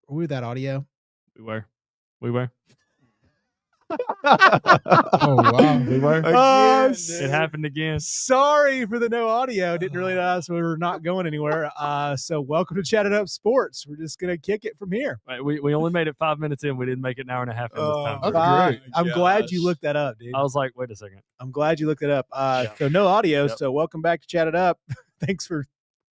we with that audio? We were. Oh wow, We were. Again, It happened again. Sorry for the no audio. Didn't realize we were not going anywhere. So welcome to Chatt It Up Sports. We're just gonna kick it from here. We only made it 5 minutes in. We didn't make it an hour and a half in this time. That's great. I'm glad you looked that up, dude. I was like, wait a second. I'm glad you looked it up. Yeah. So no audio. Yep. So welcome back to Chatt It Up. Thanks for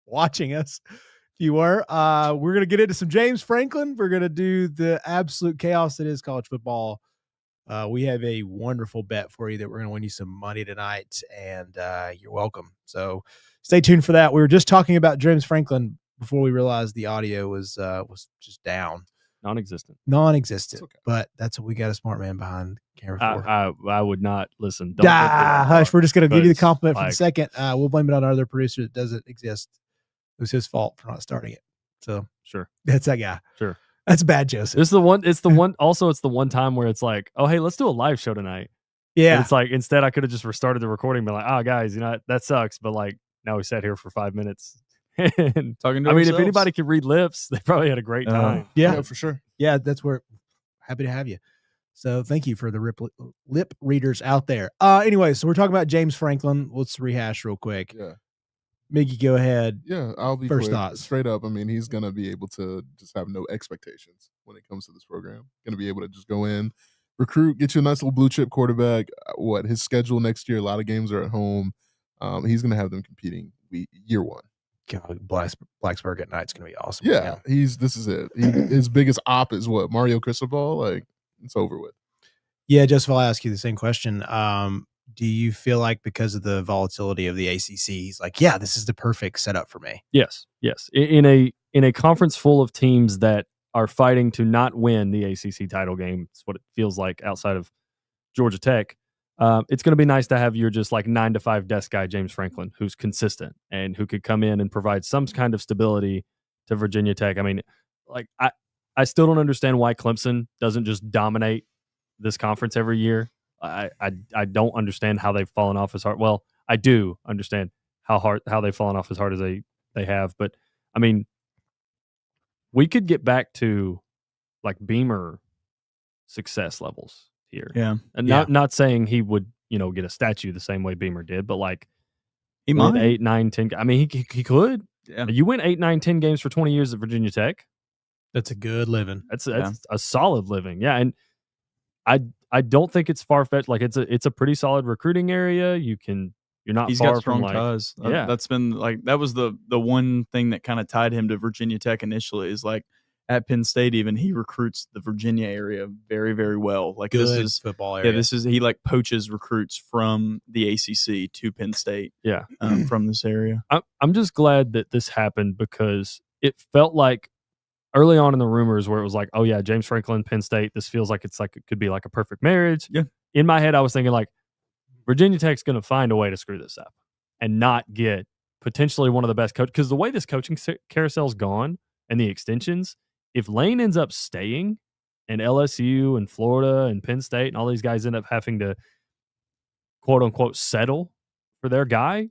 watching us. If you were, we're gonna get into some James Franklin. We're gonna do the absolute chaos that is college football. We have a wonderful bet for you that we're going to win you some money tonight, and you're welcome. So stay tuned for that. We were just talking about James Franklin before we realized the audio was just down. Non-existent. Okay. But that's what we got a smart man behind camera for. I would not listen. Don't Hush. We're just going to give you the compliment for like- the second. We'll blame it on our other producer that doesn't exist. It was his fault for not starting it. So Sure. that's that guy. Sure. That's bad, Joseph. It's the one. Also, it's the one time where it's like, oh, hey, let's do a live show tonight. Yeah. And it's like, instead I could have just restarted the recording and been like, oh, guys, that sucks. But like, now we sat here for 5 minutes. And Talking to I mean, if ourselves. anybody could read lips, they probably had a great time. Yeah, for sure. Yeah, that's where happy to have you. So thank you for the lip readers out there. Anyway, so we're talking about James Franklin. Let's rehash real quick. Yeah. Miggy, go ahead. Yeah, I'll be First quick. thoughts. Straight up, I mean, he's going to be able to just have no expectations when it comes to this program. Going to be able to just go in, recruit, get you a nice little blue chip quarterback. His schedule next year, a lot of games are at home. He's going to have them competing year one. God, Blacksburg at night's going to be awesome. Yeah, this is it. His biggest op is what? Mario Cristobal? Like, it's over with. Yeah, Joseph, I'll ask you the same question. Do you feel like because of the volatility of the ACC, he's like, yeah, this is the perfect setup for me? Yes. In a conference full of teams that are fighting to not win the ACC title game, it's what it feels like outside of Georgia Tech. It's going to be nice to have your just like 9-to-5 desk guy, James Franklin, who's consistent and who could come in and provide some kind of stability to Virginia Tech. I mean, like I still don't understand why Clemson doesn't just dominate this conference every year. I don't understand how they've fallen off as hard. Well, I do understand how they've fallen off as hard as they have. But I mean, we could get back to like Beamer success levels here. Yeah. And not saying he would, get a statue the same way Beamer did, but like he win might 8, 9, 10. I mean, he could. Yeah. You win 8, 9, 10 games for 20 years at Virginia Tech. That's a good living. That's a solid living. Yeah. And I don't think it's far fetched. Like it's a pretty solid recruiting area. You're not He's far got strong from like, ties. Yeah. That's been like that was the one thing that kind of tied him to Virginia Tech initially. Is like at Penn State, even he recruits the Virginia area very, very well. Like Good this is football area. Yeah, he like poaches recruits from the ACC to Penn State. Yeah, from this area. I'm just glad that this happened because it felt like early on in the rumors where it was like, oh yeah, James Franklin, Penn State. This feels like it could be like a perfect marriage. Yeah. In my head, I was thinking like Virginia Tech's going to find a way to screw this up and not get potentially one of the best coaches. Because the way this coaching carousel's gone and the extensions, if Lane ends up staying and LSU and Florida and Penn State and all these guys end up having to quote unquote settle for their guy,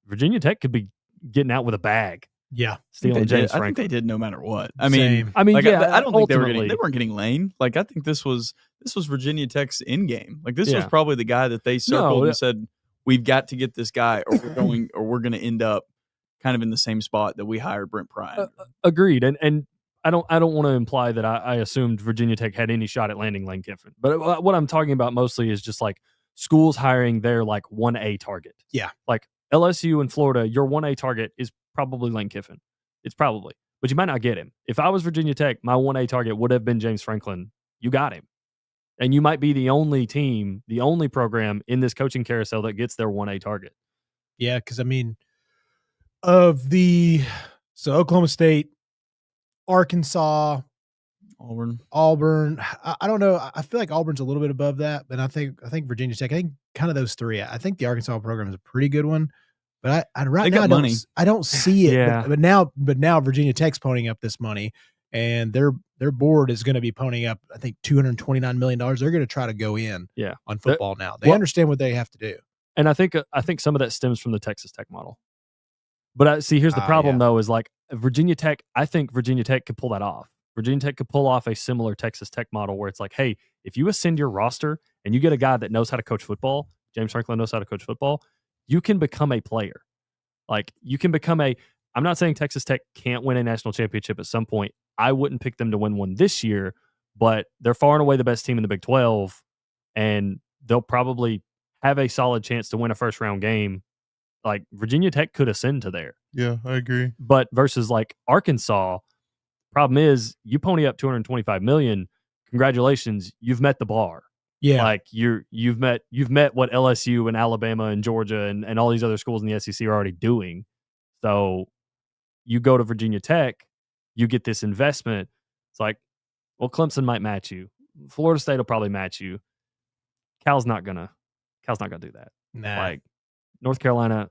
Virginia Tech could be getting out with a bag. Yeah, stealing James Franklin. I think they did no matter what. I Same. mean, like, yeah, I don't think they ultimately. weren't getting Lane. Like I think this was Virginia Tech's end game. Like this was probably the guy that they circled and said, we've got to get this guy, or we're going to end up kind of in the same spot that we hired Brent Prine. Agreed, and I don't want to imply that I assumed Virginia Tech had any shot at landing Lane Kiffin, but what I'm talking about mostly is just like schools hiring their like 1A target. Yeah, like LSU and Florida, your 1A target is probably Lane Kiffin. It's probably, but you might not get him. If I was Virginia Tech, my 1A target would have been James Franklin. You got him. And you might be the only team, the only program in this coaching carousel that gets their 1A target. Yeah, because I mean, so Oklahoma State, Arkansas, Auburn. I don't know. I feel like Auburn's a little bit above that, but I think Virginia Tech. I think kind of those three. I think the Arkansas program is a pretty good one, but I don't see it. Yeah. But now Virginia Tech's ponying up this money, and their board is going to be ponying up. I think $229 million. They're going to try to go in. On football now. They understand what they have to do, and I think some of that stems from the Texas Tech model. But here's the problem though: is like Virginia Tech. I think Virginia Tech could pull that off. Virginia Tech could pull off a similar Texas Tech model where it's like, hey, if you ascend your roster and you get a guy that knows how to coach football, James Franklin knows how to coach football, you can become a player. Like, you can become I'm not saying Texas Tech can't win a national championship at some point. I wouldn't pick them to win one this year, but they're far and away the best team in the Big 12, and they'll probably have a solid chance to win a first-round game. Like, Virginia Tech could ascend to there. Yeah, I agree. But versus, like, Arkansas, problem is you pony up $225 million. Congratulations, you've met the bar. Yeah, like you've met what LSU and Alabama and Georgia and all these other schools in the SEC are already doing. So you go to Virginia Tech, you get this investment. It's like, well, Clemson might match you. Florida State will probably match you. Cal's not gonna do that. nah. Like, North Carolina,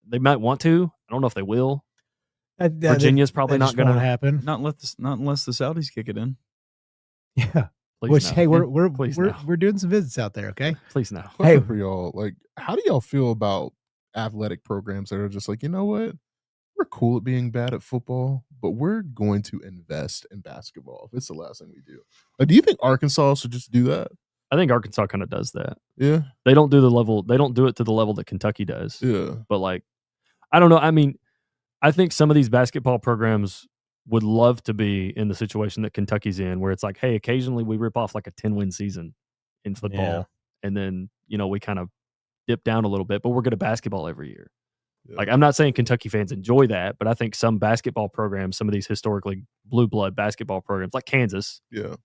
they might want to. I don't know if they will. Virginia's probably not going to happen. Not unless the Saudis kick it in. Yeah. Please Which, no. hey, we're doing some visits out there, okay? Please no. Question for y'all, like, how do y'all feel about athletic programs that are just like, you know what? We're cool at being bad at football, but we're going to invest in basketball if it's the last thing we do. Like, do you think Arkansas should just do that? I think Arkansas kind of does that. Yeah. They don't do it to the level that Kentucky does. Yeah. But, like, I don't know. I mean, I think some of these basketball programs would love to be in the situation that Kentucky's in, where it's like, hey, occasionally we rip off like a 10-win season in football, and then, we kind of dip down a little bit, but we're good at basketball every year. Yeah. Like, I'm not saying Kentucky fans enjoy that, but I think some basketball programs, some of these historically blue blood basketball programs, like Kansas,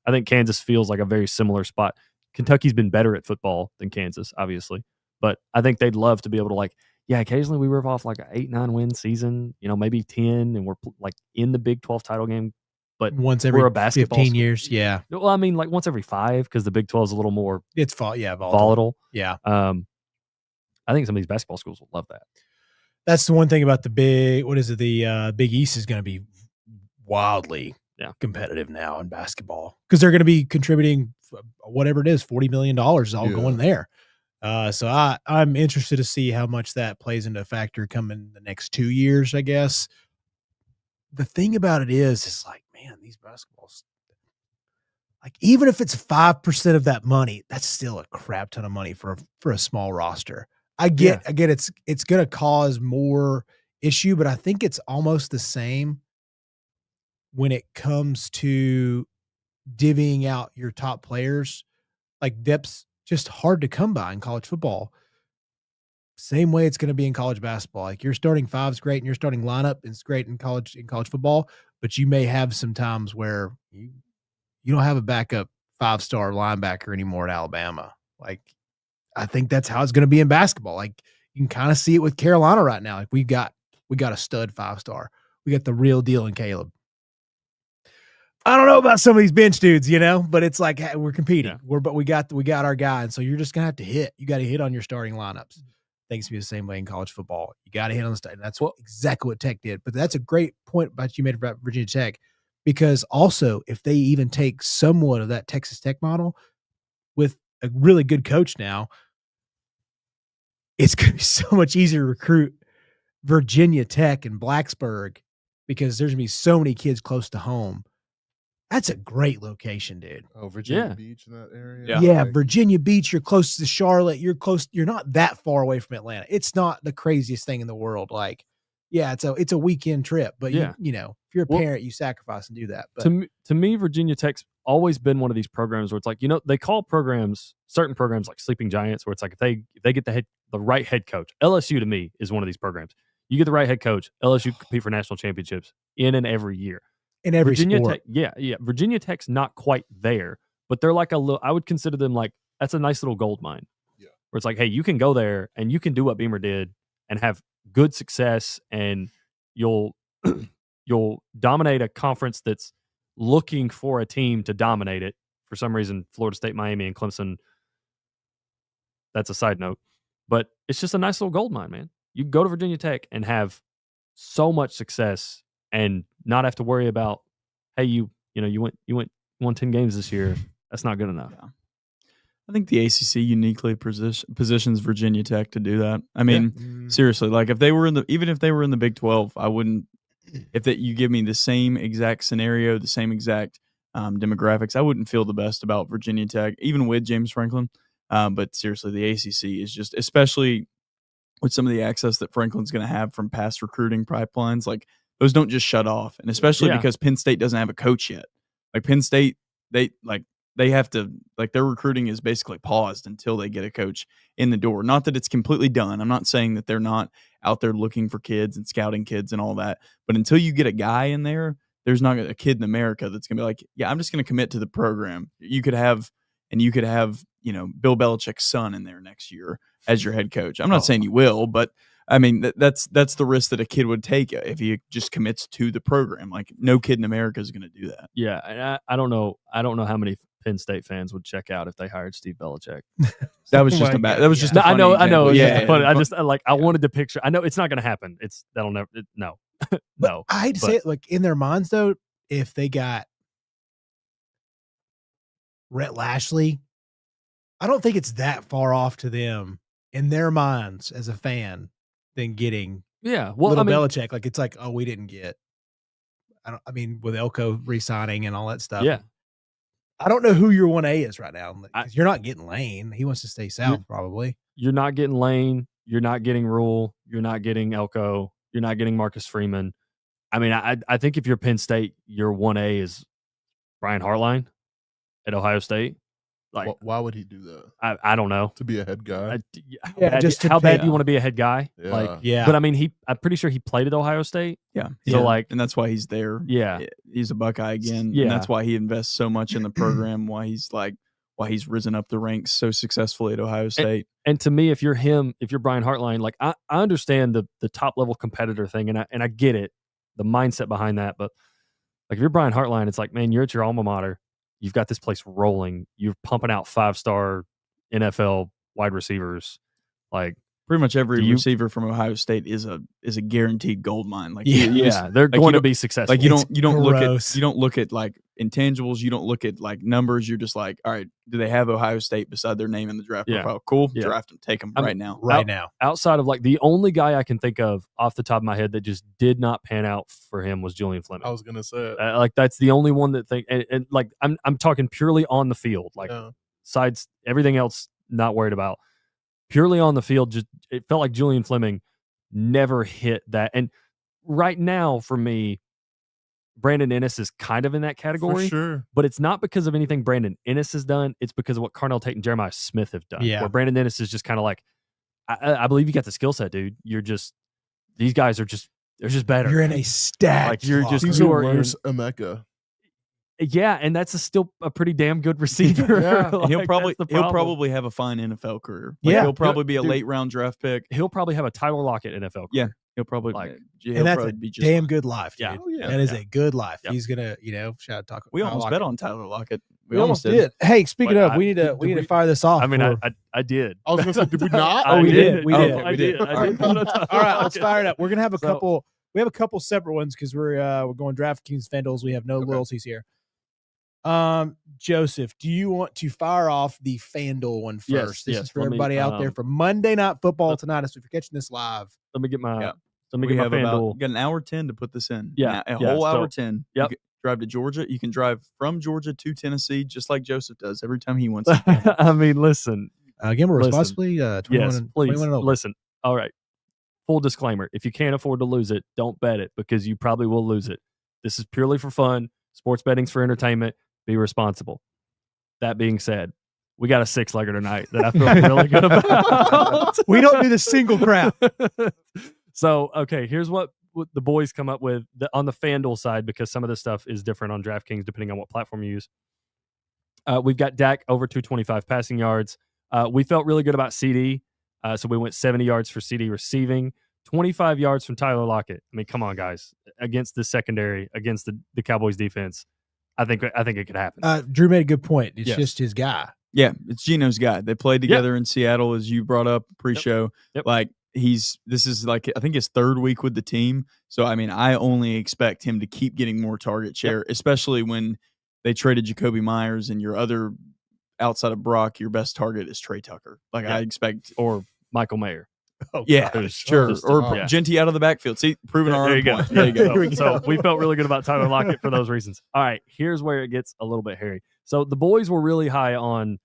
I think Kansas feels like a very similar spot. Kentucky's been better at football than Kansas, obviously, but I think they'd love to be able to, like, yeah, occasionally we rip off like an 8-9 win season, maybe 10, and we're like in the Big 12 title game. But once every we're a basketball 15 school. Years, yeah. Well, I mean, like once every 5, because the Big 12 is a little more volatile. Yeah. I think some of these basketball schools will love that. That's the one thing about the Big East is going to be wildly competitive now in basketball, because they're going to be contributing whatever it is, $40 million all going there. So I'm interested to see how much that plays into a factor coming the next 2 years, I guess. The thing about it is like, man, these basketballs, like, even if it's 5% of that money, that's still a crap ton of money for a small roster. I get it's going to cause more issue, but I think it's almost the same when it comes to divvying out your top players. Like, depth's just hard to come by in college football. Same way it's going to be in college basketball. Like, your starting five's great and your starting lineup is great in college football, but you may have some times where you don't have a backup 5-star linebacker anymore at Alabama. Like, I think that's how it's going to be in basketball. Like, you can kind of see it with Carolina right now. Like, we got a stud 5-star. We got the real deal in Caleb. I don't know about some of these bench dudes, but it's like, hey, we're competing. Yeah. But we got our guy, and so you're just gonna have to hit. You got to hit on your starting lineups. Thanks to be the same way in college football. You got to hit on the start. That's exactly what Tech did. But that's a great point about you made about Virginia Tech, because also if they even take somewhat of that Texas Tech model with a really good coach now, it's gonna be so much easier to recruit Virginia Tech and Blacksburg, because there's gonna be so many kids close to home. That's a great location, dude. Oh, Virginia Beach in that area. Yeah, Virginia Beach. You're close to Charlotte. You're not that far away from Atlanta. It's not the craziest thing in the world. Like, yeah, it's a weekend trip, but if you're a parent, you sacrifice and do that. But to me, Virginia Tech's always been one of these programs where it's like, they call certain programs like sleeping giants, where it's like, if they get the right head coach. LSU to me is one of these programs. You get the right head coach, LSU compete for national championships in and every year. In every Virginia sport. Tech, Virginia Tech's not quite there, but they're like I would consider them like, that's a nice little gold mine. Yeah. Where it's like, hey, you can go there and you can do what Beamer did and have good success, and you'll dominate a conference that's looking for a team to dominate it. For some reason, Florida State, Miami, and Clemson, that's a side note. But it's just a nice little gold mine, man. You go to Virginia Tech and have so much success and not have to worry about, hey, you won 10 games this year. That's not good enough. Yeah. I think the ACC uniquely positions Virginia Tech to do that. I mean, seriously, like, even if they were in the Big 12, I wouldn't if that you give me the same exact scenario, the same exact demographics, I wouldn't feel the best about Virginia Tech, even with James Franklin. But seriously, the ACC is just, especially with some of the access that Franklin's going to have from past recruiting pipelines, like those don't just shut off. And especially because Penn State doesn't have a coach yet. Like Penn State, they have to, like, their recruiting is basically paused until they get a coach in the door. Not that it's completely done. I'm not saying that they're not out there looking for kids and scouting kids and all that. But until you get a guy in there, there's not a kid in America that's going to be like, yeah, I'm just going to commit to the program. You could have, Bill Belichick's son in there next year as your head coach. I'm not saying you will, but I mean, that's the risk that a kid would take if he just commits to the program. Like, no kid in America is going to do that. Yeah, and I don't know how many Penn State fans would check out if they hired Steve Belichick. That was just just. I know. Yeah, but I wanted to picture. I know it's not going to happen. No. No. I'd say it, like, in their minds though, if they got Rhett Lashley, I don't think it's that far off to them in their minds as a fan than getting Belichick. Like, it's like, oh, we didn't get. With Elko re-signing and all that stuff. Yeah. I don't know who your 1A is right now. You're not getting Lane. He wants to stay south, probably. You're not getting Lane. You're not getting Rule. You're not getting Elko. You're not getting Marcus Freeman. I mean, I think if you're Penn State, your 1A is Brian Hartline at Ohio State. Like, why would he do that? I don't know. To be a head guy? How bad do you want to be a head guy? Yeah. But I mean, I'm pretty sure he played at Ohio State. Yeah. So and that's why he's there. Yeah. He's a Buckeye again. Yeah. And that's why he invests so much in the program. Why he's risen up the ranks so successfully at Ohio State. And to me, if you're Brian Hartline, like, I understand the top level competitor thing, and I get it, the mindset behind that. But like, if you're Brian Hartline, it's like, man, you're at your alma mater. You've got this place rolling. You're pumping out 5-star NFL wide receivers. Like, pretty much every receiver from Ohio State is a guaranteed gold mine. Like, they're going to be successful. Like, you don't look at like intangibles. You don't look at like numbers. You're just like, all right, do they have Ohio State beside their name in the draft profile? Cool, draft them, take them right now. Outside of, like, the only guy I can think of off the top of my head that just did not pan out for him was Julian Fleming. I was gonna say it. Like, that's the only one that and like, I'm talking purely on the field. Like, sides, everything else, not worried about. Purely on the field, just it felt like Julian Fleming never hit that. And right now, for me, Brandon Ennis is kind of in that category. For sure. But it's not because of anything Brandon Ennis has done. It's because of what Carnell Tate and Jeremiah Smith have done. Yeah. Where Brandon Ennis is just kind of like, I believe you got the skill set, dude. These guys are just, they're just better. You're in a stat. Like, you're just, He's worse Emeka. Yeah, and that's still a pretty damn good receiver. Yeah. Like, he'll probably have a fine NFL career. Yeah. He'll probably be a late round draft pick. He'll probably have a Tyler Lockett NFL career. Yeah. He'll probably and that's a damn good life, dude. Yeah. Oh, yeah. That is a good life. Yep. He's gonna, talk. We almost bet on Tyler Lockett. We almost did. Hey, speaking of, we need to fire this off. I mean, I did. I was gonna say, did we not? Oh, we did. We did. I did. All right, let's fire it up. We're gonna have a couple. We have a couple separate ones because we're going DraftKings FanDuels. We have no loyalties here. Joseph, do you want to fire off the FanDuel one first? This is for everybody out there for Monday Night Football tonight. So if you're catching this live, let me get my we get my have FanDuel. We got an hour 10 to put this in. Yeah, a whole hour 10. Yep. You can drive to Georgia. You can drive from Georgia to Tennessee, just like Joseph does every time he wants to. I mean, listen. Gamble responsibly. 21 yes, please. 21 and over. Listen. All right. Full disclaimer: if you can't afford to lose it, don't bet it because you probably will lose it. This is purely for fun. Sports betting's for entertainment. Be responsible. That being said, we got a 6-legger tonight that I feel really good about. We don't do the single crap. So, okay, here's what the boys come up with on the FanDuel side, because some of this stuff is different on DraftKings depending on what platform you use. We've got Dak over 225 passing yards. We felt really good about CD, so we went 70 yards for CD receiving, 25 yards from Tyler Lockett. I mean, come on, guys. Against the secondary, against the Cowboys defense, I think it could happen. Drew made a good point. It's just his guy. Yeah, it's Geno's guy. They played together in Seattle, as you brought up pre-show. Yep. Like, this is like, I think his third week with the team. So, I mean, I only expect him to keep getting more target share, especially when they traded Jacoby Myers and your other, outside of Brock, your best target is Trey Tucker. Like, I expect. Or Michael Mayer. Yeah, gosh. sure. Just- Or yeah. Genty out of the backfield. See, proving our There own you go. point. There you go. So we felt really good about Tyler Lockett for those reasons. All right, here's where it gets a little bit hairy. So the boys were really high on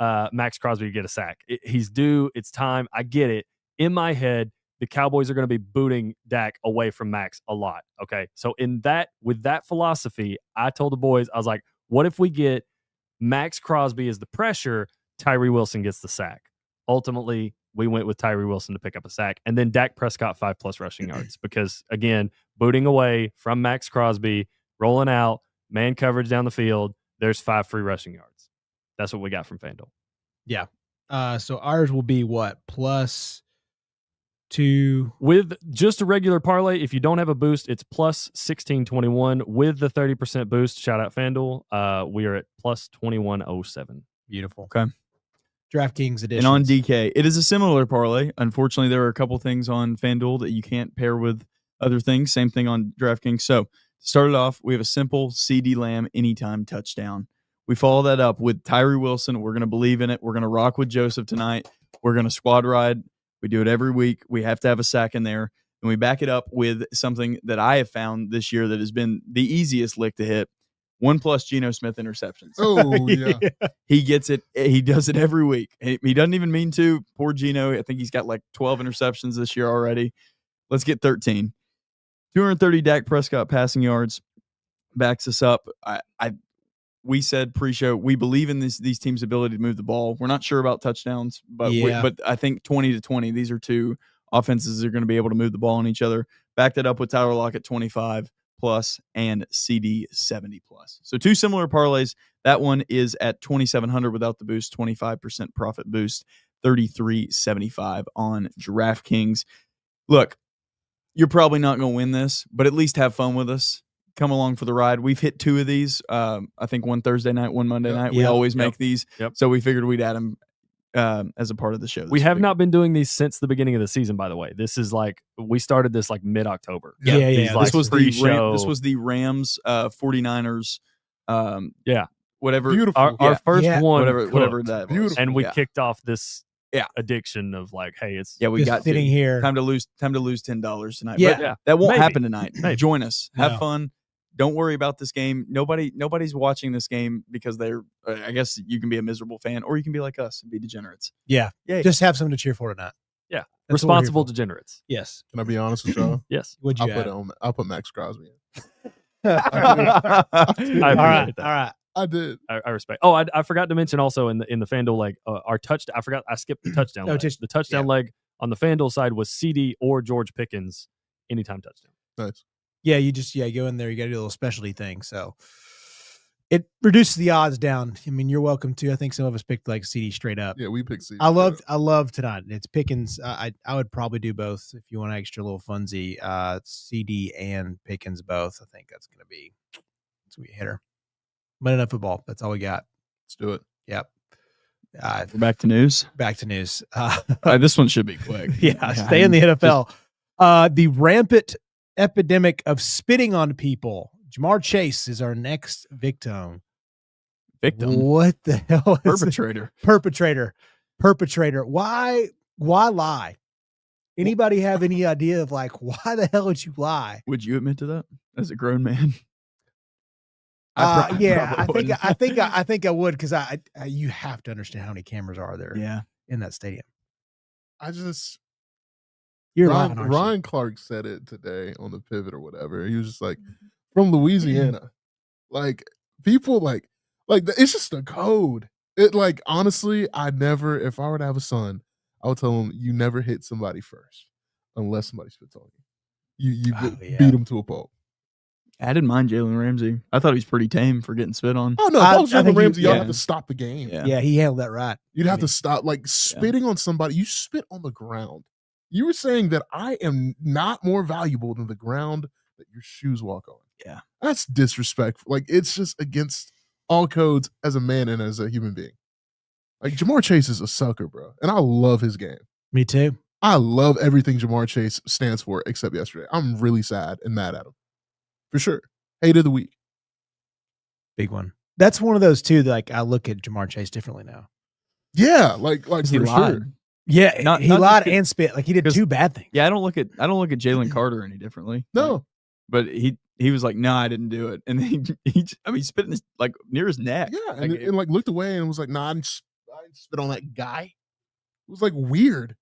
Max Crosby to get a sack. He's due. It's time. I get it. In my head, the Cowboys are going to be booting Dak away from Max a lot. Okay, so with that philosophy, I told the boys, I was like, what if we get Max Crosby as the pressure, Tyree Wilson gets the sack. Ultimately, we went with Tyree Wilson to pick up a sack, and then Dak Prescott 5+ rushing yards because, again, booting away from Max Crosby, rolling out, man coverage down the field, there's 5 free rushing yards. That's what we got from FanDuel. Yeah. So ours will be what? +2. With just a regular parlay, if you don't have a boost, it's +1621. With the 30% boost, shout out FanDuel, we are at +2107. Beautiful. Okay. DraftKings edition. And on DK, it is a similar parlay. Unfortunately, there are a couple things on FanDuel that you can't pair with other things. Same thing on DraftKings. So, to start it off, we have a simple CD Lamb anytime touchdown. We follow that up with Tyree Wilson. We're going to believe in it. We're going to rock with Joseph tonight. We're going to squad ride. We do it every week. We have to have a sack in there. And we back it up with something that I have found this year that has been the easiest lick to hit. 1+ Geno Smith interceptions. Oh, yeah. He gets it. He does it every week. He doesn't even mean to. Poor Geno. I think he's got like 12 interceptions this year already. Let's get 13. 230 Dak Prescott passing yards backs us up. We said pre-show we believe in these teams' ability to move the ball. We're not sure about touchdowns, but but I think 20-20. These are two offenses that are going to be able to move the ball on each other. Backed it up with Tyler Lockett 25+ and CD 70+. So two similar parlays. That one is at 2,700 without the boost, 25% profit boost, 33.75 on DraftKings. Look, you're probably not going to win this, but at least have fun with us. Come along for the ride. We've hit 2 of these. I think one Thursday night, one Monday night. We always make these. So we figured we'd add them as a part of the show. We have not been doing these since the beginning of the season, by the way. This is like, we started this like mid-October. Yeah. This was the Rams, 49ers. Whatever. Beautiful. Our first one. Whatever that was. Beautiful. And we kicked off this Yeah. addiction of like, hey, it's we Just got sitting here. time to lose $10 tonight. Yeah. But that won't Maybe. happen tonight. Maybe. Join us. Have No. fun. Don't worry about this game. Nobody's watching this game because they're. I guess you can be a miserable fan, or you can be like us and be degenerates. Yeah. Yay. Just have something to cheer for tonight. yeah, That's what we're here responsible for. degenerates. Yes. Can I be honest with y'all? Yes. Would you add? I'll put Max Crosby in. I All appreciate right. that. All right. I did. I respect. Oh, I forgot to mention also in the FanDuel leg, our touchdown. I skipped the touchdown. Oh, leg. just- the touchdown leg on the FanDuel side was CD or George Pickens anytime touchdown. Nice. Yeah, you just go in there. You got to do a little specialty thing. So it reduces the odds down. I mean, you're welcome to. I think some of us picked like CD straight up. Yeah, we picked C. I love tonight. It's Pickens. I would probably do both if you want an extra little funsy. CD and Pickens both. I think that's gonna be a hitter. But enough football. That's all we got. Let's do it. Yep. We're back to news. Back to news. This one should be quick. Yeah, stay in the NFL. The rampant epidemic of spitting on people. Jamar Chase is our next victim. What the hell is Perpetrator. Perpetrator. Why lie? Anybody have any idea of like why the hell would you lie? Would you admit to that as a grown man? Yeah, probably I think I would because I you have to understand how many cameras are there in that stadium. I just You're lying, aren't you? Ryan Clark said it today on the pivot or whatever. He was just like, from Louisiana, like people like it's just a code. It like honestly, if I were to have a son, I would tell him you never hit somebody first unless somebody spits on you. You beat him to a pulp. I didn't mind Jalen Ramsey. I thought he was pretty tame for getting spit on. Oh no, if I was Jalen Ramsey, y'all yeah. have to stop the game. Yeah, he handled that right. You'd have to stop like spitting on somebody. You spit on the ground. You were saying that I am not more valuable than the ground that your shoes walk on. Yeah. That's disrespectful. Like, it's just against all codes as a man and as a human being. Like, Jamarr Chase is a sucker, bro. And I love his game. Me too. I love everything Jamarr Chase stands for except yesterday. I'm really sad and mad at him. For sure. Hate of the week. Big one. That's one of those too that like I look at Jamar Chase differently now. Yeah, like He for lied. sure. Yeah, he lied and spit. Like he did 2 bad things. Yeah, I don't look at Jalen Carter any differently. No, but he was like, no, I didn't do it, and he spit in his, like near his neck. Yeah, and like looked away and was like, "Nah, I didn't spit on that guy." It was like weird.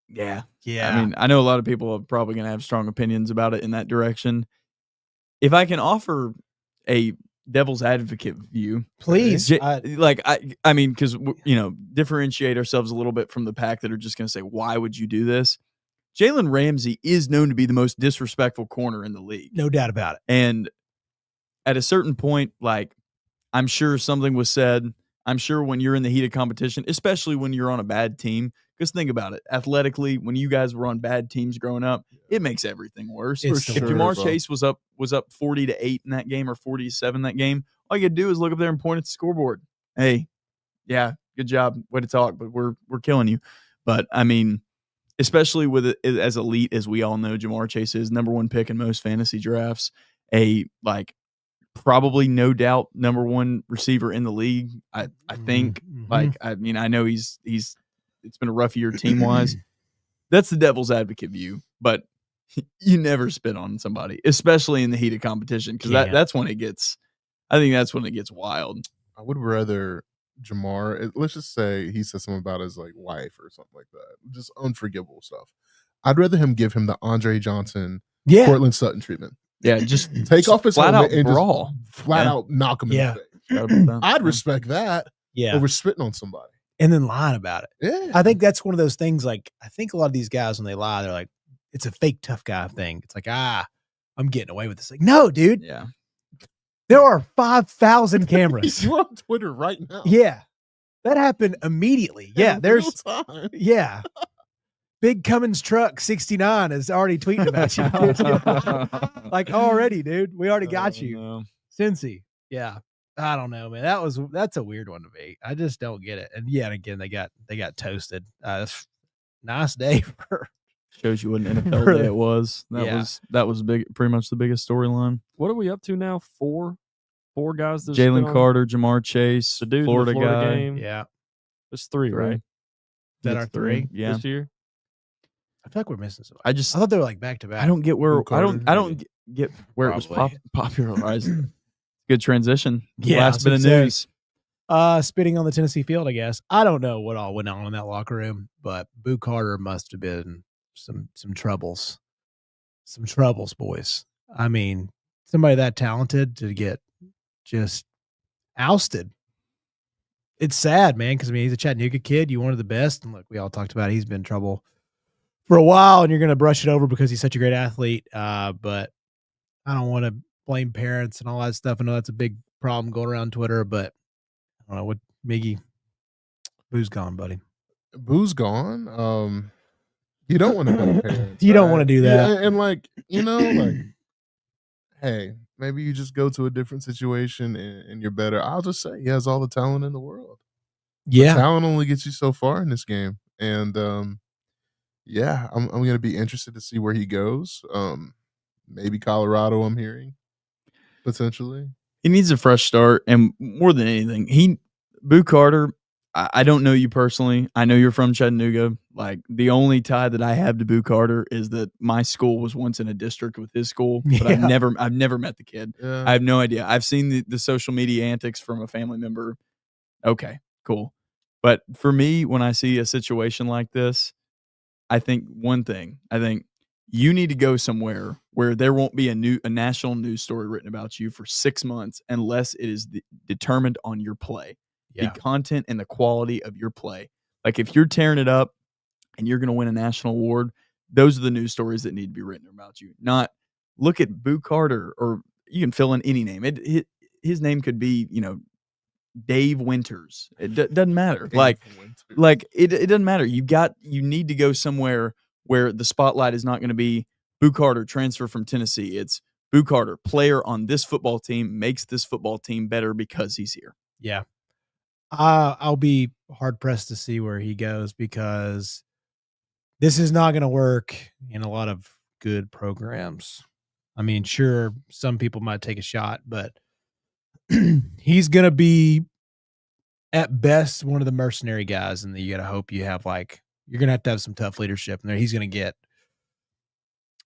Yeah. Yeah. I mean, I know a lot of people are probably going to have strong opinions about it in that direction. If I can offer a devil's advocate view, please, I mean, because differentiate ourselves a little bit from the pack that are just going to say, why would you do this? Jalen Ramsey is known to be the most disrespectful corner in the league. No doubt about it. And at a certain point, like, I'm sure something was said. I'm sure when you're in the heat of competition, especially when you're on a bad team, because think about it, athletically, when you guys were on bad teams growing up, it makes everything worse. If Jamarr Chase was up 40-8 in that game or 40-7 in that game, all you gotta do is look up there and point at the scoreboard. Hey, yeah, good job, way to talk, but we're killing you. But I mean, especially with it as elite as we all know, Jamarr Chase is number 1 pick in most fantasy drafts. Probably no doubt number 1 receiver in the league. I think. Like, I mean, I know he's it's been a rough year team wise. That's the devil's advocate view, but you never spit on somebody, especially in the heat of competition, because that's when it gets. I think that's when it gets wild. I would rather Jamarr. Let's just say he said something about his like wife or something like that, just unforgivable stuff. I'd rather him give him the Andre Johnson, Cortland Sutton treatment. Yeah, just take off his flat helmet out and brawl, just flat out knock him in the face. I'd respect that over spitting on somebody and then lying about it. Yeah, I think that's one of those things. Like, I think a lot of these guys, when they lie, they're like, it's a fake tough guy thing. It's like, I'm getting away with this. Like, no, dude. Yeah, there are 5,000 cameras. You're on Twitter right now. Yeah, that happened immediately. Yeah, there's Big Cummins truck 69 is already tweeting about you. Like, already, dude. We already got you. No. Cincy. Yeah. I don't know, man. That's a weird one to me. I just don't get it. And again, they got toasted. Nice day for shows you what an NFL day it was. That was big, pretty much the biggest storyline. What are we up to now? Four guys. Jalen Carter, Jamar Chase, the dude Florida in the Florida guy. Game. Yeah. It's 3, right? That are 3 this year. I feel like we're missing somebody. I thought they were like back to back. I don't get where I don't get where it was popularized. Good transition. Last bit of news. Spitting on the Tennessee field, I guess. I don't know what all went on in that locker room, but Boo Carter must have been some troubles. Some troubles, boys. I mean, somebody that talented to get just ousted. It's sad, man, because I mean, he's a Chattanooga kid. You wanted the best, and look, we all talked about it. He's been in trouble for a while, and you're going to brush it over because he's such a great athlete. But I don't want to blame parents and all that stuff. I know that's a big problem going around Twitter, but I don't know what Miggy. Boo's gone, buddy. Boo's gone. You don't want to blame parents. You don't want to do that. Yeah, and like, like, hey, maybe you just go to a different situation and you're better. I'll just say he has all the talent in the world. Yeah. But talent only gets you so far in this game. And I'm going to be interested to see where he goes. Maybe Colorado, I'm hearing, potentially. He needs a fresh start, and more than anything, Boo Carter, I don't know you personally. I know you're from Chattanooga. Like, the only tie that I have to Boo Carter is that my school was once in a district with his school, but I've never met the kid. Yeah. I have no idea. I've seen the social media antics from a family member. Okay, cool. But for me, when I see a situation like this, I think you need to go somewhere where there won't be a national news story written about you for 6 months unless it is determined on your play. Yeah. The content and the quality of your play. Like, if you're tearing it up and you're going to win a national award, those are the news stories that need to be written about you. Not look at Boo Carter, or you can fill in any name. His name could be, Dave Winters. It doesn't matter. It doesn't matter. You need to go somewhere where the spotlight is not going to be Boo Carter, transfer from Tennessee. It's Boo Carter, player on this football team, makes this football team better because he's here. Yeah. I'll be hard-pressed to see where he goes, because this is not going to work in a lot of good programs. I mean, sure, some people might take a shot, but he's going to be at best one of the mercenary guys, and you got to hope you have you're going to have some tough leadership in there. He's going to get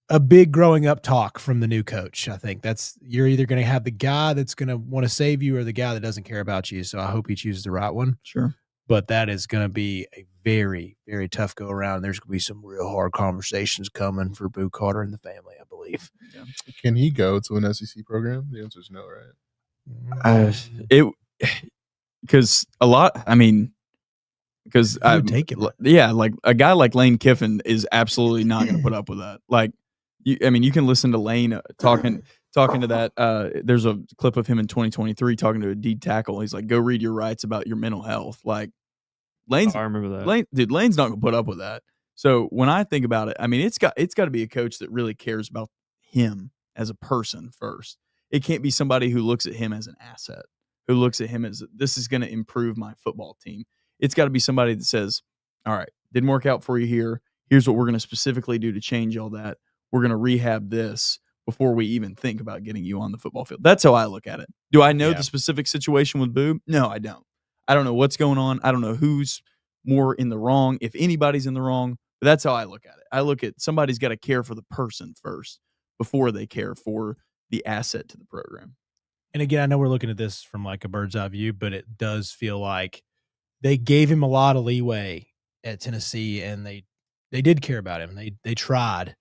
a big growing up talk from the new coach. I think you're either going to have the guy that's going to want to save you or the guy that doesn't care about you. So I hope he chooses the right one. Sure. But that is going to be a very, very tough go around. There's going to be some real hard conversations coming for Boo Carter and the family, I believe. Yeah. Can he go to an SEC program? The answer is no, right? Because a lot, I mean, because I take him. Yeah, like a guy like Lane Kiffin is absolutely not going to put up with that. Like, you can listen to Lane talking to that. There's a clip of him in 2023 talking to a D tackle. He's like, "Go read your rights about your mental health." Like, I remember that. Lane's not going to put up with that. So when I think about it, I mean, it's got to be a coach that really cares about him as a person first. It can't be somebody who looks at him as an asset, who looks at him as, this is going to improve my football team. It's got to be somebody that says, all right, didn't work out for you here. Here's what we're going to specifically do to change all that. We're going to rehab this before we even think about getting you on the football field. That's how I look at it. Do I know the specific situation with Boo? No, I don't. I don't know what's going on. I don't know who's more in the wrong, if anybody's in the wrong. But that's how I look at it. I look at somebody's got to care for the person first before they care for the asset to the program. And again, I know we're looking at this from like a bird's eye view, but it does feel like they gave him a lot of leeway at Tennessee, and they did care about him. They tried.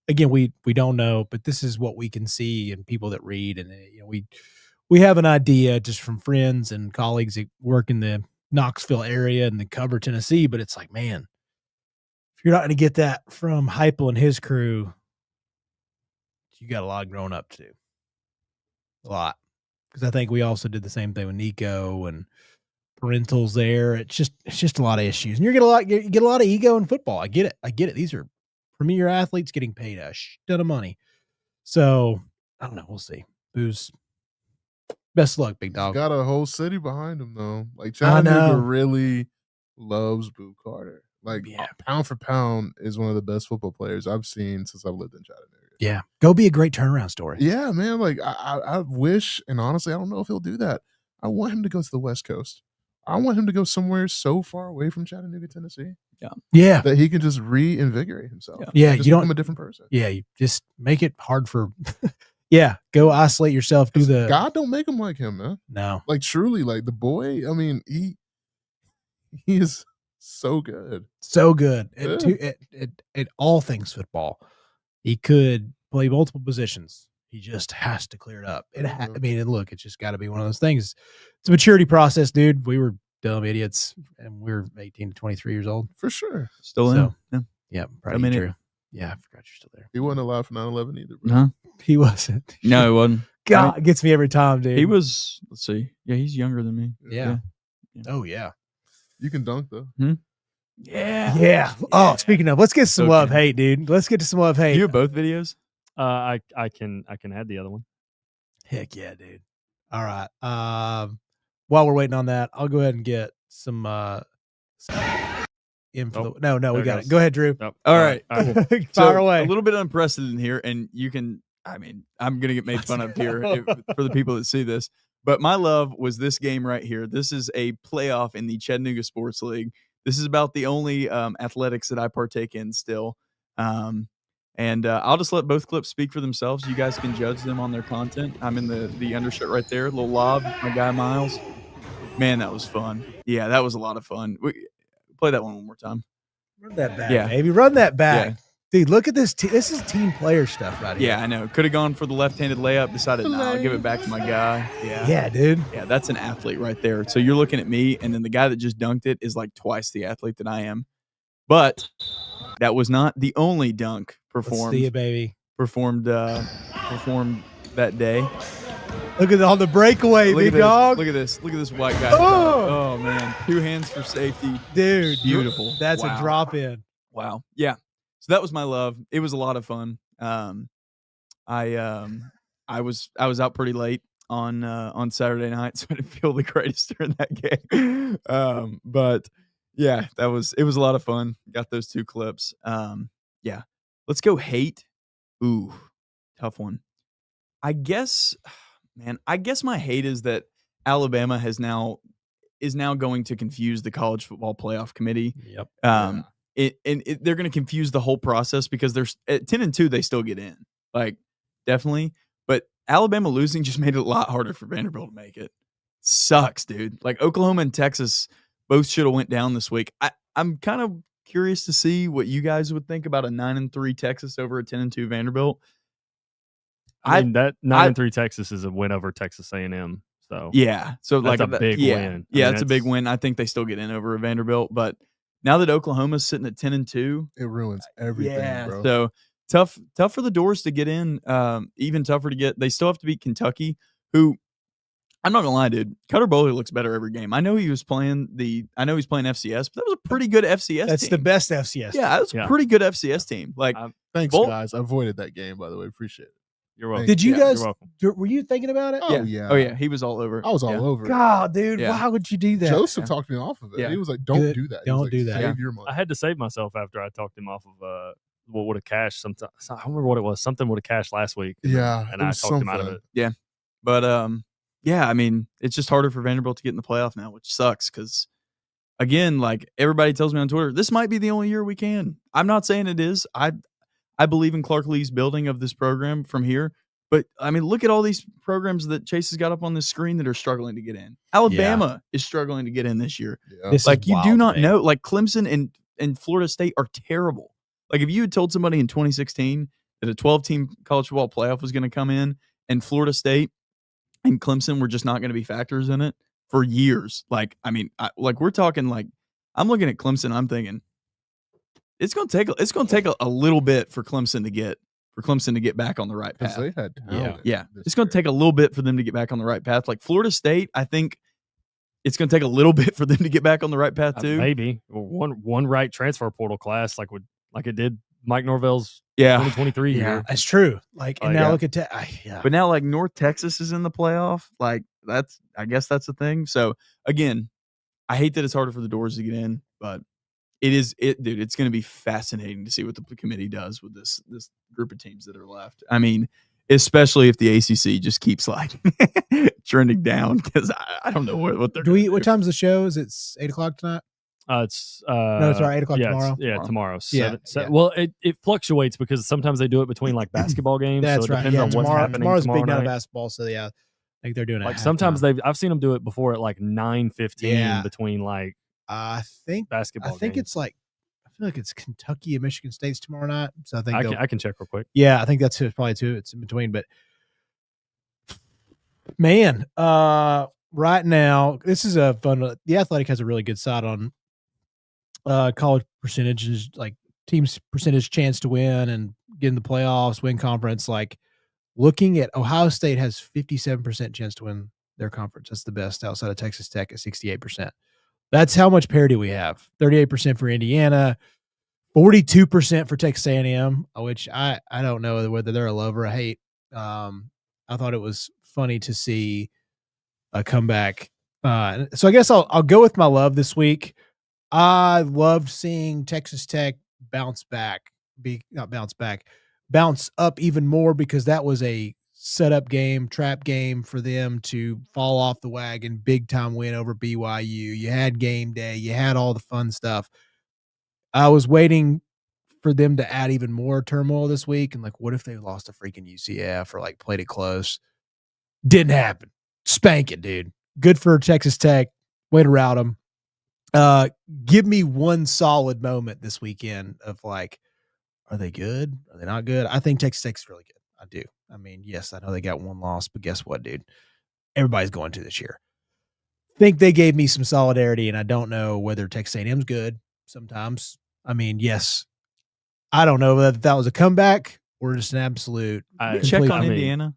Again, we don't know, but this is what we can see and people that read, and we have an idea just from friends and colleagues that work in the Knoxville area and the cover Tennessee. But it's like, man, if you're not going to get that from Heupel and his crew, you got a lot growing up to do. A lot. Because I think we also did the same thing with Nico and parentals there. It's just a lot of issues. And you get a lot of ego in football. I get it. These are premier athletes getting paid a ton of money. So I don't know. We'll see. Boo's best of luck, big dog. He's got a whole city behind him though. Like Chattanooga really loves Boo Carter. Like pound for pound is one of the best football players I've seen since I've lived in Chattanooga. Yeah. Go be a great turnaround story. Yeah, man. Like I wish, and honestly, I don't know if he'll do that. I want him to go to the West Coast. I want him to go somewhere so far away from Chattanooga, Tennessee. Yeah. That he can just reinvigate himself. Yeah. Just become a different person. Yeah. You just make it hard for, go isolate yourself. God don't make him like him, man. No. Like truly, like the boy, I mean, he is so good. So good at all things football. He could play multiple positions. He just has to clear it up. Look, it's just got to be one of those things. It's a maturity process, dude. We were dumb idiots, and we were 18 to 23 years old. For sure. Still in. Yeah, probably true. Yeah, I forgot you're still there. He wasn't alive for 9/11 either. Bro. No, he wasn't. No, he wasn't. God, it gets me every time, dude. He was, let's see. Yeah, he's younger than me. Yeah. Oh, yeah. You can dunk, though. Yeah. Oh, speaking of, let's get some love hate, dude. Let's get to some love hate. Do you have both videos? I can add the other one. Heck yeah, dude. All right. While we're waiting on that, I'll go ahead and get some info. No, we got it. Go ahead, Drew. Nope. All right. Fire away. A little bit unprecedented here, and you can, I'm going to get made fun of here for the people that see this. But my love was this game right here. This is a playoff in the Chattanooga Sports League. This is about the only athletics that I partake in still. And I'll just let both clips speak for themselves. You guys can judge them on their content. I'm in the undershirt right there. Little lob, my guy Miles. Man, that was fun. Yeah, that was a lot of fun. Play that one more time. Run that back, baby. Run that back. Yeah. Dude, look at this. This is team player stuff right here. Yeah, I know. Could have gone for the left-handed layup. Decided, no, I'll give it back to my guy. Yeah, dude. Yeah, that's an athlete right there. So you're looking at me, and then the guy that just dunked it is like twice the athlete that I am. But that was not the only dunk performed. Let's see it, baby. Performed that day. Look at on the breakaway, big dog. Look at this white guy. Oh man, 2 hands for safety, dude. Beautiful. That's a drop in. Wow. Yeah. So that was my love. It was a lot of fun. I was out pretty late on Saturday night, so I didn't feel the greatest during that game. But yeah, it was a lot of fun. Got those 2 clips. Yeah. Let's go hate. Ooh, tough one. I guess my hate is that Alabama has now is now going to confuse the college football playoff committee. Yep. They're going to confuse the whole process because there's at 10-2 they still get in, like definitely. But Alabama losing just made it a lot harder for Vanderbilt to make it. Sucks, dude. Like Oklahoma and Texas both should have went down this week. I'm kind of curious to see what you guys would think about a 9-3 Texas over a 10-2 Vanderbilt. I mean that 9-3 Texas is a win over Texas A&M. So yeah, so that's like a big win. Yeah, it's a big win. I think they still get in over a Vanderbilt, but now that Oklahoma's sitting at 10-2, it ruins everything, bro. So tough for the Doors to get in. Even tougher to get. They still have to beat Kentucky, who I'm not gonna lie, dude. Cutter Bowley looks better every game. I know he's playing FCS, but that was a pretty good FCS. That's team. the best FCS. Yeah, that was a pretty good FCS team. Like, thanks, guys. I avoided that game, by the way. Appreciate it. You're welcome. Did you guys? You're welcome. Were you thinking about it? Oh yeah. Oh yeah. He was all over. I was all over. God, dude, why would you do that? Joseph talked me off of it. Yeah. He was like, "Don't do that. Don't do that. Save your money." I had to save myself after I talked him off of what would have cashed. Sometime I don't remember what it was. Something would have cashed last week. And I talked him out of it. Yeah, but yeah. I mean, it's just harder for Vanderbilt to get in the playoff now, which sucks because. Again, like everybody tells me on Twitter, this might be the only year we can. I'm not saying it is. I believe in Clark Lee's building of this program from here. But, I mean, look at all these programs that Chase has got up on this screen that are struggling to get in. Alabama is struggling to get in this year. Yeah. Like, you do not know. Like, Clemson and Florida State are terrible. Like, if you had told somebody in 2016 that a 12-team college football playoff was going to come in and Florida State and Clemson were just not going to be factors in it for years. Like, I mean, we're talking like I'm looking at Clemson. I'm thinking it's going to take a little bit for Clemson to get back on the right path. They had talent. Yeah. It's going to take a little bit for them to get back on the right path. Like Florida State, I think it's going to take a little bit for them to get back on the right path too. Maybe one right transfer portal class like it did Mike Norvell's 2023 year. That's true. Like, and now look at But now like North Texas is in the playoff. Like I guess that's the thing. So again, I hate that it's harder for the Doors to get in, but dude, it's going to be fascinating to see what the committee does with this group of teams that are left. I mean, especially if the ACC just keeps like trending down because I don't know what they're doing. What time's the show? Is it 8:00 tonight? It's no, it's 8:00 tomorrow. Tomorrow. Yeah. Well, it fluctuates because sometimes they do it between like basketball games. That's so it right. depends on what's happening Tomorrow's tomorrow big night of night. basketball, so yeah, I think they're doing it. Like sometimes I've seen them do it before at like 9:15 between like I think basketball. I think games. it's like I feel like it's Kentucky and Michigan State's tomorrow night. So I think I can check real quick. Yeah, I think that's probably two. It's in between, but man, right now this is a fun. The Athletic has a really good side on college percentages, like teams' percentage chance to win and get in the playoffs, win conference. Like looking at Ohio State has 57% chance to win their conference. That's the best outside of Texas Tech at 68%. That's how much parity we have. 38% for Indiana, 42% for Texas A&M, which I don't know whether they're a love or a hate. I thought it was funny to see a comeback. So I guess I'll go with my love this week. I loved seeing Texas Tech bounce up even more because that was a setup game, trap game for them to fall off the wagon, big time win over BYU. You had game day, you had all the fun stuff. I was waiting for them to add even more turmoil this week. And like, what if they lost to freaking UCF or like played it close? Didn't happen. Spank it, dude. Good for Texas Tech. Way to rout them. Give me one solid moment this weekend of like, are they good? Are they not good? I think Texas Tech's really good. I do. I mean, yes, I know they got one loss, but guess what, dude? Everybody's going to this year. Think they gave me some solidarity, and I don't know whether Texas A&M's good sometimes. I mean, yes. I don't know whether that was a comeback or just an absolute. Check on Indiana.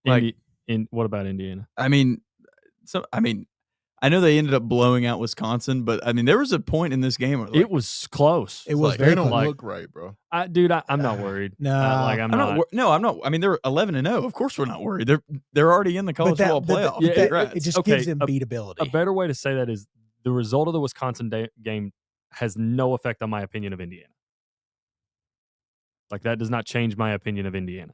Like, what about Indiana? I mean, I know they ended up blowing out Wisconsin, but I mean, there was a point in this game where it was close. It was like, very they don't close. look right, bro. I'm not worried. No, I'm not. No, I'm not. I mean, they're 11-0. Of course, we're not worried. They're alady in the college football playoff. It just gives them beatability. A better way to say that is the result of the Wisconsin game has no effect on my opinion of Indiana. Like that does not change my opinion of Indiana.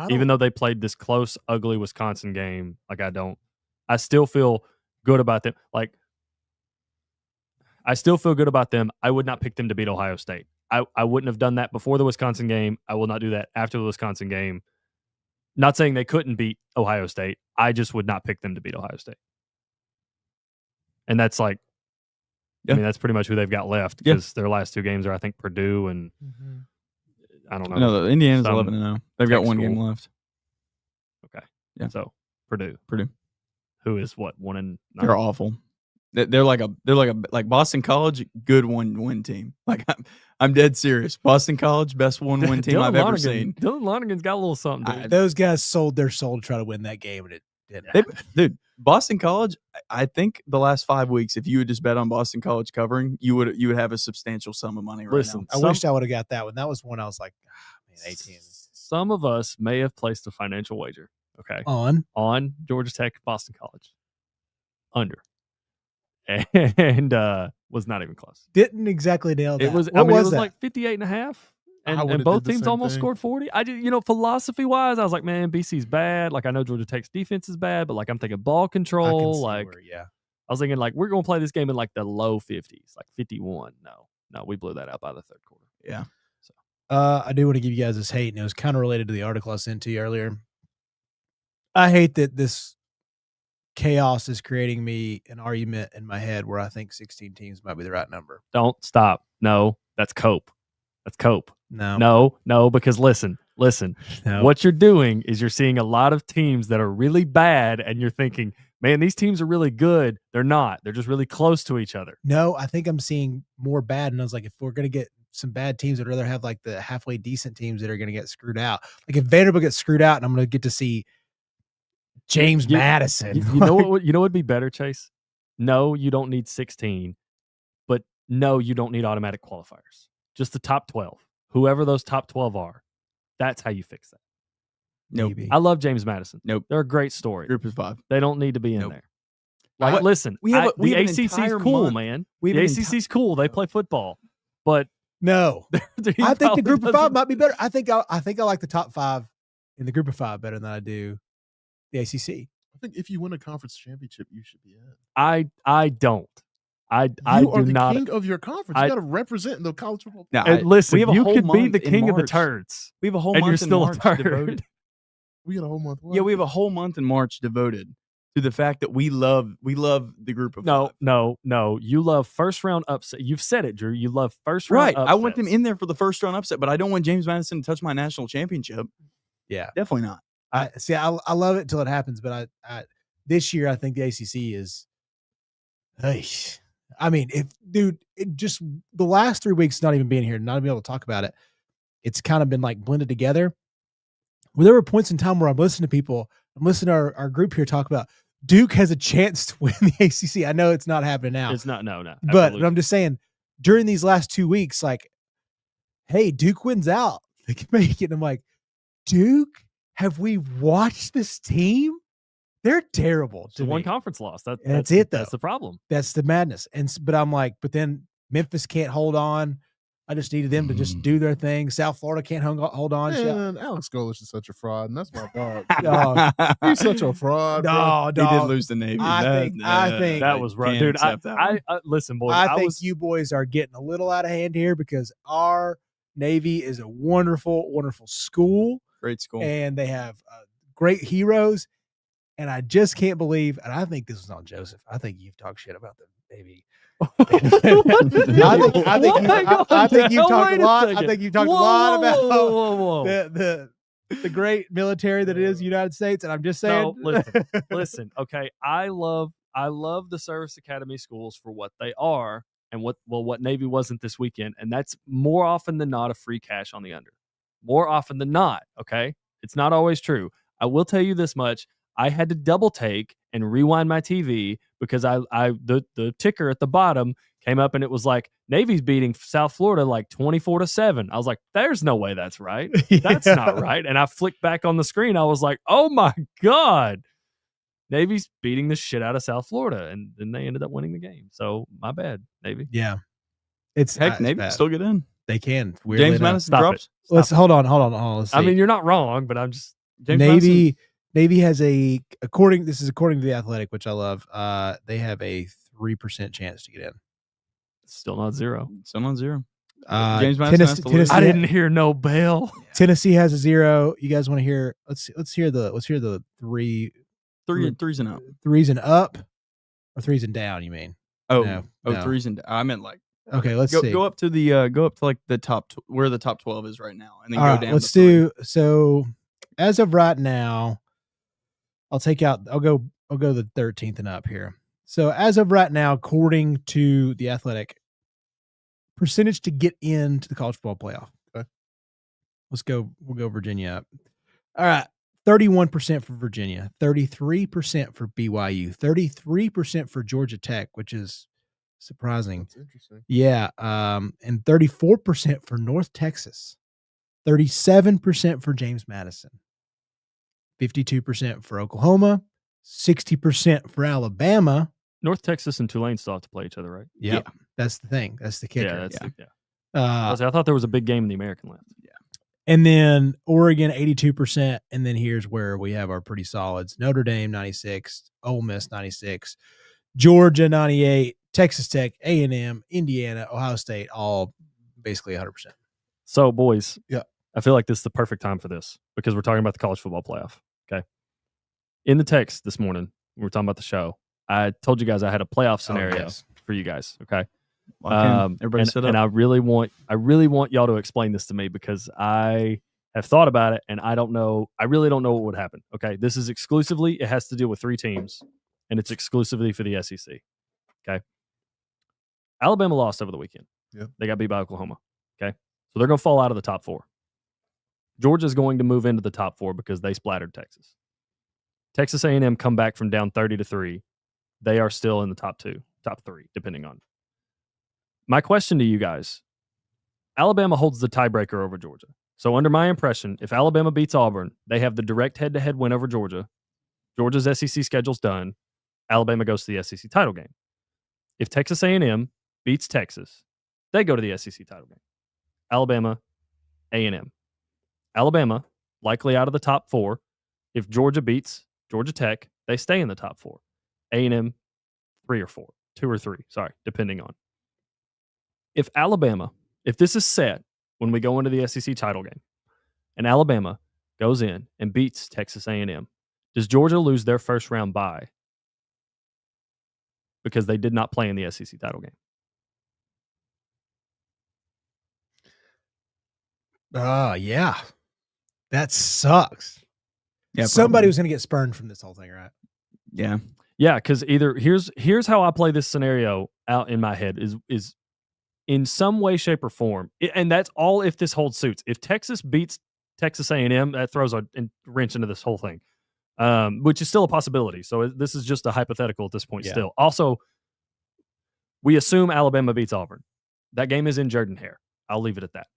Even though they played this close, ugly Wisconsin game, like I still feel good about them. Like, I still feel good about them. I would not pick them to beat Ohio State. I wouldn't have done that before the Wisconsin game. I will not do that after the Wisconsin game. Not saying they couldn't beat Ohio State. I just would not pick them to beat Ohio State. And that's like, I mean, that's pretty much who they've got left because their last two games are, I think, Purdue and I don't know. No, Indiana's 11-0. They've got one game left. Okay. Yeah. So Purdue, who is what 1-9? They're awful. They're like Boston College, good one-win team. Like I'm dead serious. Boston College, best one-win team I've ever seen. Dylan Lonergan's got a little something. Those guys sold their soul to try to win that game, and it didn't happen. Dude, Boston College. I think the last 5 weeks, if you would just bet on Boston College covering, you would have a substantial sum of money right now. I wished I would have got that one. That was one I was like, man, 18. Some of us may have placed a financial wager. Okay, on Georgia Tech, Boston College, under. And was not even close. Didn't exactly nail that. It was. It was like 58.5, and both teams almost scored 40. I just, philosophy wise, I was like, man, BC's bad. Like I know Georgia Tech's defense is bad, but like I'm thinking ball control. I was thinking like we're gonna play this game in like the low 50s, like 51. No, we blew that out by the third quarter. Yeah. So I do want to give you guys this hate, and it was kind of related to the article I sent to you earlier. I hate that this chaos is creating me an argument in my head where I think 16 teams might be the right number. Don't stop. No, that's cope. That's cope. No, because listen. No. What you're doing is you're seeing a lot of teams that are really bad, and you're thinking, man, these teams are really good. They're not. They're just really close to each other. No, I think I'm seeing more bad, and I was like, if we're going to get some bad teams, I'd rather have like the halfway decent teams that are going to get screwed out. Like if Vanderbilt gets screwed out, and I'm going to get to see James Madison. You know what would be better, Chase? No, you don't need 16, but no, you don't need automatic qualifiers. Just the top 12. Whoever those top 12 are, that's how you fix that. Nope. I love James Madison. Nope. They're a great story. Group of 5. They don't need to be in there. Like, listen, the ACC's cool, man. The ACC's cool. They play football, but no, I think the group of 5 might be better. I think I like the top 5 in the group of 5 better than I do the ACC. I think if you win a conference championship, you should be in. I don't. I do not. You are the king of your conference. You got to represent the college football. Now, listen, you could be the king of the turds. We have a whole and month you're still in March a turd. devoted. We got a whole month. Yeah, we have a whole month in March devoted to the fact that we love the group of 5. No. You love first round upset. You've said it, Drew. You love first round upsets. I want them in there for the first round upset, but I don't want James Madison to touch my national championship. Yeah, definitely not. I love it until it happens, but I this year I think the ACC is. I mean, just the last 3 weeks not even being here, not being able to talk about it, it's kind of been like blended together. Well, there were points in time where I'm listening to people, I'm listening to our group here talk about Duke has a chance to win the ACC. I know it's not happening now. It's not, no. But I'm just saying, during these last 2 weeks, like, hey, Duke wins out. They can make it. And I'm like, Duke, have we watched this team? They're terrible. It's one conference loss. That's it, though. That's the problem. That's the madness. But I'm like, but then Memphis can't hold on. I just needed them to just do their thing. South Florida can't hold on. Man, Alex Golesh is such a fraud, and that's my dog. He's such a fraud. No, he did lose the Navy. I think that was right, dude. I listen, boys. I think you boys are getting a little out of hand here because our Navy is a wonderful, wonderful school. Great school, and they have great heroes. And I just can't believe, and I think this was on Joseph. I think you've talked shit about the Navy. I think you've talked a lot. I think you've talked a lot about the great military that it is the United States. And I'm just saying. No, listen. Okay, I love the service academy schools for what they are and what Navy wasn't this weekend, and that's more often than not a free cash on the under. More often than not. Okay, it's not always true. I will tell you this much. I had to double take and rewind my TV because the ticker at the bottom came up and it was like Navy's beating South Florida like 24-7. I was like, there's no way that's right. That's not right. And I flicked back on the screen. I was like, oh my God. Navy's beating the shit out of South Florida. And then they ended up winning the game. So my bad, Navy. Yeah. Navy can still get in. They can. James Madison drops. Hold on. I mean, you're not wrong, but I'm just Navy Navy has according to the Athletic, which I love. They have a 3% chance to get in. Still not 0. Still not 0. James Madison has to lose. I didn't hear no bell. Tennessee has a 0. You guys want to hear? Let's hear the threes and up. Threes and up, or threes and down? You mean? No. Threes and I meant like. Okay, let's see. Go up to like the top where the top 12 is right now, and then All go right, down. Let's do so. As of right now, I'll go the 13th and up here. So as of right now, according to the Athletic, percentage to get into the college football playoff. Okay. We'll go Virginia up. All right. 31% for Virginia, 33% for BYU, 33% for Georgia Tech, which is surprising. That's interesting. Yeah. And 34% for North Texas, 37% for James Madison, 52% for Oklahoma, 60% for Alabama. North Texas and Tulane still have to play each other, right? Yep. Yeah. That's the thing. That's the kicker. I thought there was a big game in the American left. Yeah. And then Oregon, 82%. And then here's where we have our pretty solids. Notre Dame, 96. Ole Miss, 96. Georgia, 98. Texas Tech, A&M, Indiana, Ohio State, all basically 100%. So, boys, yeah, I feel like this is the perfect time for this because we're talking about the college football playoff, okay? In the text this morning, we were talking about the show. I told you guys I had a playoff scenario for you guys, okay? Everybody sit up. And I really want y'all to explain this to me because I have thought about it and I really don't know what would happen. Okay. This is it has to deal with 3 teams and it's exclusively for the SEC. Okay. Alabama lost over the weekend. Yeah. They got beat by Oklahoma. Okay. So they're going to fall out of the top 4. Georgia's going to move into the top 4 because they splattered Texas. Texas A&M come back from down 30-3. They are still in the top 3, depending on. My question to you guys, Alabama holds the tiebreaker over Georgia. So under my impression, if Alabama beats Auburn, they have the direct head-to-head win over Georgia. Georgia's SEC schedule's done. Alabama goes to the SEC title game. If Texas A&M beats Texas, they go to the SEC title game. Alabama, A&M. Alabama, likely out of the top 4. If Georgia beats Georgia Tech, they stay in the top 4. A&M, 3 or 4. 2 or 3, depending on. If this is set when we go into the SEC title game, and Alabama goes in and beats Texas A&M, does Georgia lose their first round bye because they did not play in the SEC title game? Yeah. That sucks. Yeah, somebody was going to get spurned from this whole thing, right? Yeah. Yeah, because either here's how I play this scenario out in my head is in some way, shape, or form, and that's all if this holds suits. If Texas beats Texas A&M, that throws a wrench into this whole thing, which is still a possibility. So this is just a hypothetical at this point still. Also, we assume Alabama beats Auburn. That game is in Jordan-Hare. I'll leave it at that.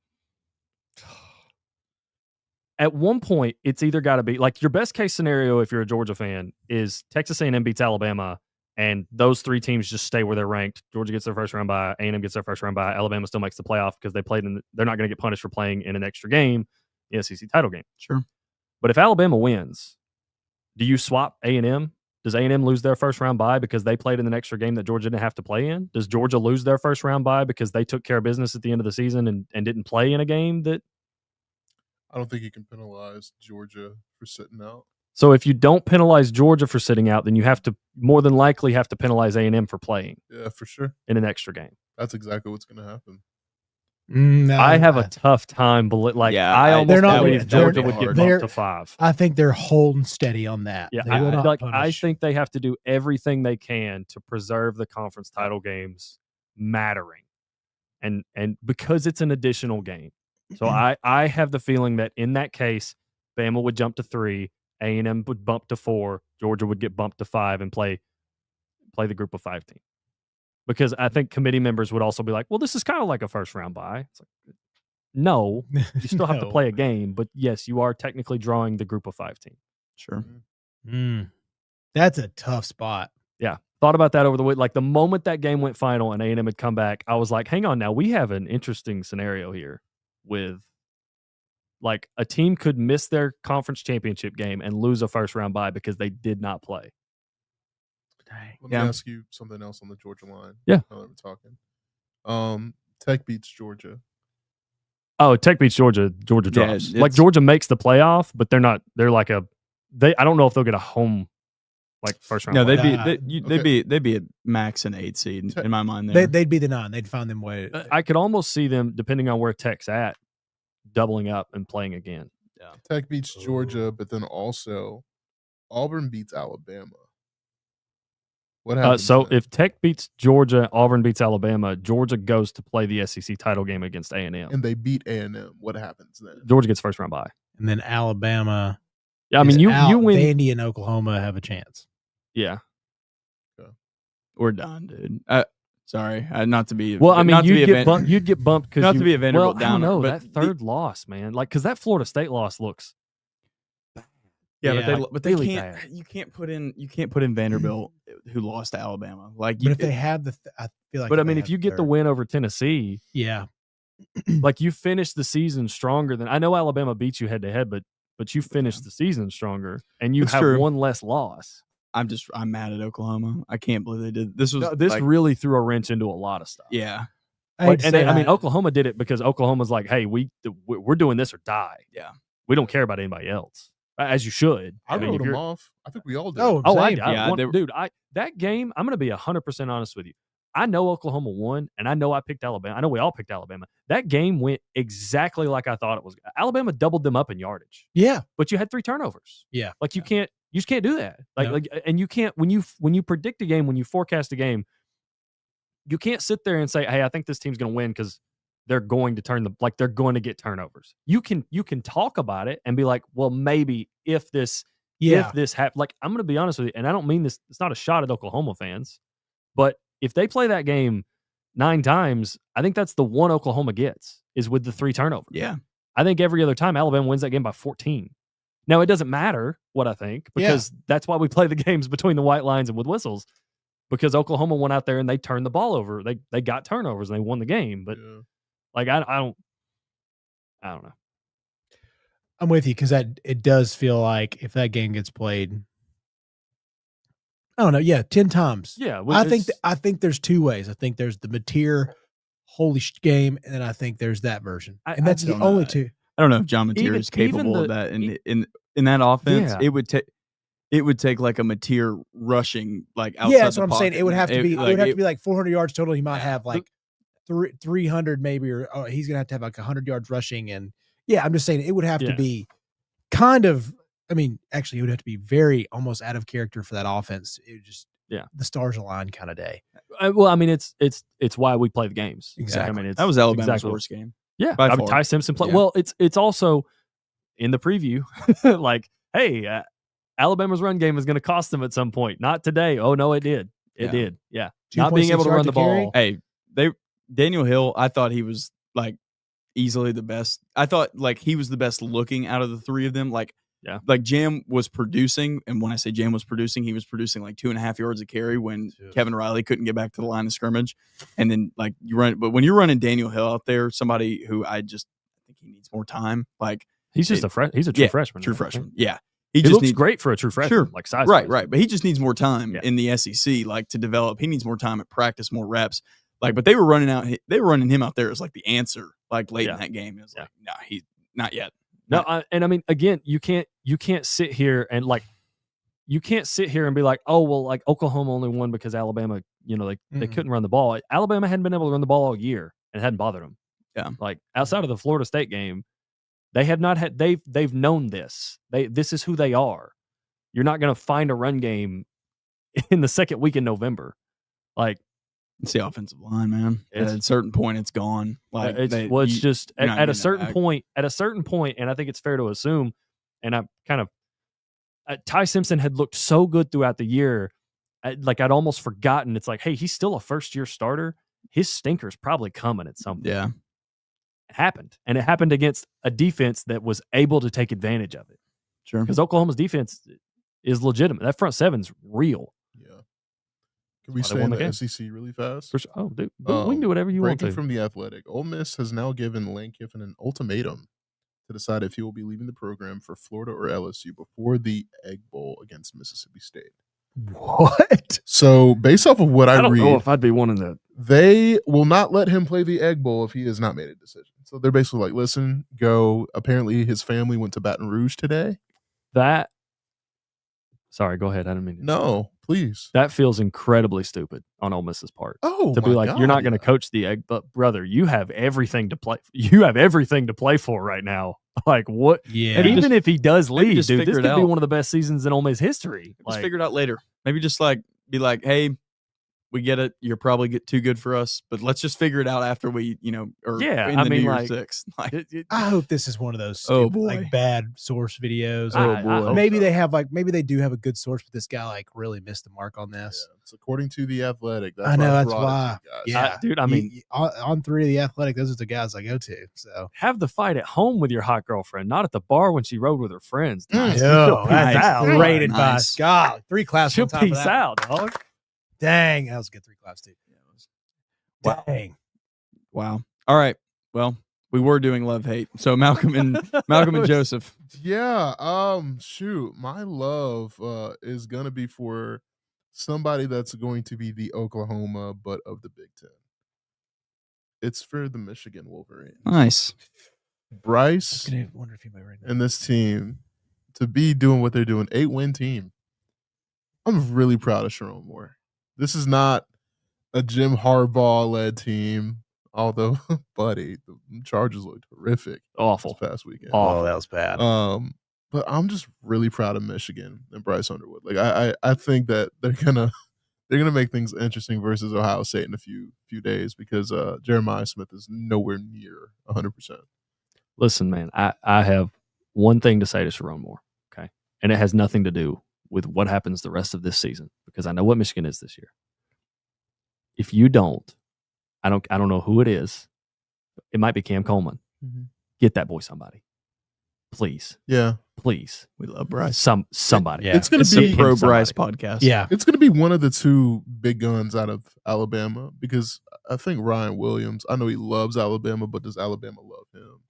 At one point, it's either got to be like your best case scenario if you're a Georgia fan is Texas A&M beats Alabama, and those 3 teams just stay where they're ranked. Georgia gets their first round bye, A&M gets their first round bye, Alabama still makes the playoff because they played they're not going to get punished for playing in an extra game, the SEC title game. Sure. But if Alabama wins, do you swap A&M? Does A&M lose their first round bye because they played in an extra game that Georgia didn't have to play in? Does Georgia lose their first round bye because they took care of business at the end of the season and didn't play in a game that? I don't think you can penalize Georgia for sitting out. So if you don't penalize Georgia for sitting out, then you have to more than likely have to penalize A&M for playing. Yeah, for sure. In an extra game. That's exactly what's going to happen. No, I have a tough time. I almost believe Georgia would get bumped to 5. I think they're holding steady on that. Yeah, I think they have to do everything they can to preserve the conference title games mattering, and because it's an additional game. So I have the feeling that in that case, Bama would jump to 3, A&M would bump to 4, Georgia would get bumped to 5 and play the group of 5 team. Because I think committee members would also be like, well, this is kind of like a first round bye. It's like, no, you still have to play a game, but yes, you are technically drawing the group of 5 team. Sure. That's a tough spot. Yeah. Thought about that over the week. Like the moment that game went final and A&M had come back, I was like, hang on now, we have an interesting scenario here with Like a team could miss their conference championship game and lose a first round bye because they did not play. Dang. Let me ask you something else on the Georgia line. Yeah. Now that we're talking. Tech beats Georgia. Oh, Tech beats Georgia. Georgia drops. Yeah, like Georgia makes the playoff, but they're not. They're like I don't know if they'll get a home like first round. No, playoff. they'd be a max an 8 seed in my mind. They'd be the 9. They'd find them way. I could almost see them, depending on where Tech's at, doubling up and playing again. Yeah. Tech beats Georgia, but then also Auburn beats Alabama. What happens? So if Tech beats Georgia, Auburn beats Alabama, Georgia goes to play the SEC title game against A&M. And they beat A&M. What happens then? Georgia gets first round bye. And then Alabama. Yeah, I mean you win. Vandy and Oklahoma have a chance. Yeah. We're done, dude. Sorry, not to be. Well, I mean, you'd get bumped because not to be a Vanderbilt downer. downer. That third loss, man, like because that Florida State loss looks. Yeah, but they really can't. bad. You can't put in Vanderbilt who lost to Alabama. Like, But if they have I feel like. But I mean, if you get the win over Tennessee, yeah, like you finish the season stronger than I know Alabama beat you head to head, but you finished the season stronger and you have one less loss. I'm mad at Oklahoma. I can't believe they did this. Really threw a wrench into a lot of stuff. Yeah, I mean, Oklahoma did it because Oklahoma's like, hey, we're doing this or die. Yeah, we don't care about anybody else. As you should. I wrote them off. I think we all did. Dude, that game, I'm going to be 100% honest with you. I know Oklahoma won, and I know I picked Alabama. I know we all picked Alabama. That game went exactly like I thought it was. Alabama doubled them up in yardage. Yeah, but you had 3 turnovers. Yeah, like you just can't do that. And you can't when you predict a game, when you forecast a game, you can't sit there and say, hey, I think this team's going to win because they're going to they're going to get turnovers. You can talk about it and be like, well, maybe if this happens. Like, I'm going to be honest with you, and I don't mean this. It's not a shot at Oklahoma fans, but if they play that game 9 times, I think that's the one Oklahoma gets is with the 3 turnovers. Yeah, I think every other time Alabama wins that game by 14. Now it doesn't matter what I think because that's why we play the games between the white lines and with whistles. Because Oklahoma went out there and they turned the ball over. They got turnovers and they won the game, but. Yeah. Like I don't know. I'm with you because it does feel like if that game gets played, I don't know. Yeah, 10 times. Yeah, I think there's 2 ways. I think there's the Mateer holy game, and then I think there's that version, and that's the only 2. I don't know if John Mateer is capable of that in that offense. Yeah. It would take like a Mateer rushing like outside. Yeah, that's what I'm pocket. saying. It would have to be. It would have to be like 400 yards total. He might have like 300 maybe, or he's gonna have like 100 yards rushing, and I'm just saying it would have to be kind of. I mean, actually, it would have to be very almost out of character for that offense. It just the stars align kind of day. Well, I mean, it's why we play the games. Exactly. I mean, that was Alabama's worst game. Yeah, I mean, Ty Simpson played. Well, it's also in the preview, like, hey, Alabama's run game is going to cost them at some point. Not today. Oh no, it did. It did. Yeah, not being able to run the ball. Hey, Daniel Hill, I thought he was like easily the best. I thought like he was the best looking out of the 3 of them. Like Jam was producing, and when I say Jam was producing, he was producing like 2.5 yards a carry when Kevin Riley couldn't get back to the line of scrimmage. And then like but when you're running Daniel Hill out there, somebody who I think he needs more time. Like he's just he's a true freshman. True freshman. Yeah. He just looks great for a true freshman. Sure. Like size. Right. But he just needs more time in the SEC, like to develop. He needs more time at practice, more reps. Like, but they were running him out there as like the answer, like late in that game. It was like, no, he's not yet. No, and I mean, again, you can't sit here and be like, oh well, like Oklahoma only won because Alabama, they couldn't run the ball. Alabama hadn't been able to run the ball all year and it hadn't bothered them. Yeah, like outside of the Florida State game, they have not had. They've known this. This is who they are. You're not going to find a run game in the second week in November, like. It's the offensive line, man. At a certain point, it's gone. Like it's just at a certain point. At a certain point, and I think it's fair to assume. And I'm kind of Ty Simpson had looked so good throughout the year, like I'd almost forgotten. It's like, hey, he's still a first-year starter. His stinker's probably coming at some point. Yeah, it happened, and it happened against a defense that was able to take advantage of it. Sure, because Oklahoma's defense is legitimate. That front seven's real. Yeah. Can we stay in the SEC really fast? For sure. Oh, dude, we can do whatever you want to. Breaking from The Athletic, Ole Miss has now given Lane Kiffin an ultimatum to decide if he will be leaving the program for Florida or LSU before the Egg Bowl against Mississippi State. What? So, based off of what I don't read, know if I'd be wanting that. they will not let him play the Egg Bowl if he has not made a decision. So they're basically like, listen, go. Apparently, his family went to Baton Rouge today. Sorry, go ahead. I didn't mean to. No, please. That feels incredibly stupid on Ole Miss's part. Oh, to be like, you're not going to coach the Egg, but brother, you have everything to play. You have everything to play for right now. Like what? Yeah. And even if he does leave, just dude, this figure could it be out. one of the best seasons in Ole Miss history. Just figure it out later. Maybe just like be like, hey, we get it. You're probably too good for us, but let's just figure it out after we, or Yeah, in I the mean, New like, Year's Six. Like, I hope this is one of those Oh, stupid, boy. like bad source videos. Oh, Or boy. maybe they have maybe they do have a good source, but this guy like really missed the mark on this. Yeah, it's according to The Athletic. That's I know, why that's brought it why. to you guys. Yeah, dude, I mean, on 3 of the Athletic, those are the guys I go to. So have the fight at home with your hot girlfriend, not at the bar when she rode with her friends. Nice. Yo, Peace that's out. great Nice. advice. God, 3 claps. She'll on top of peace that. out, dog. Dang, that was a good 3 claps too. Wow. Dang. wow. All right. Well, we were doing love hate. So Malcolm and Joseph. Yeah. Shoot. My love is gonna be for somebody that's going to be the Oklahoma but of the Big Ten. It's for the Michigan Wolverines. Nice. Bryce I wonder if he might right now. and this team to be doing what they're doing, 8-win team. I'm really proud of Sharon Moore. This is not a Jim Harbaugh-led team, although, buddy, the Chargers looked horrific Awful. this past weekend. Oh, that was bad. But I'm just really proud of Michigan and Bryce Underwood. Like I think that they're gonna make things interesting versus Ohio State in a few days because Jeremiah Smith is nowhere near 100%. Listen, man, I have one thing to say to Sharon Moore, okay? And it has nothing to do with what happens the rest of this season because I know what Michigan is this year. If you don't, I don't know who it is. It might be Cam Coleman. Mm-hmm. Get that boy somebody. Please. Yeah. Please. We love Bryce. Somebody. Yeah. It's gonna It's be the Pro somebody. Bryce podcast. Yeah. It's gonna be one of the two big guns out of Alabama because I think Ryan Williams, I know he loves Alabama, but does Alabama love him?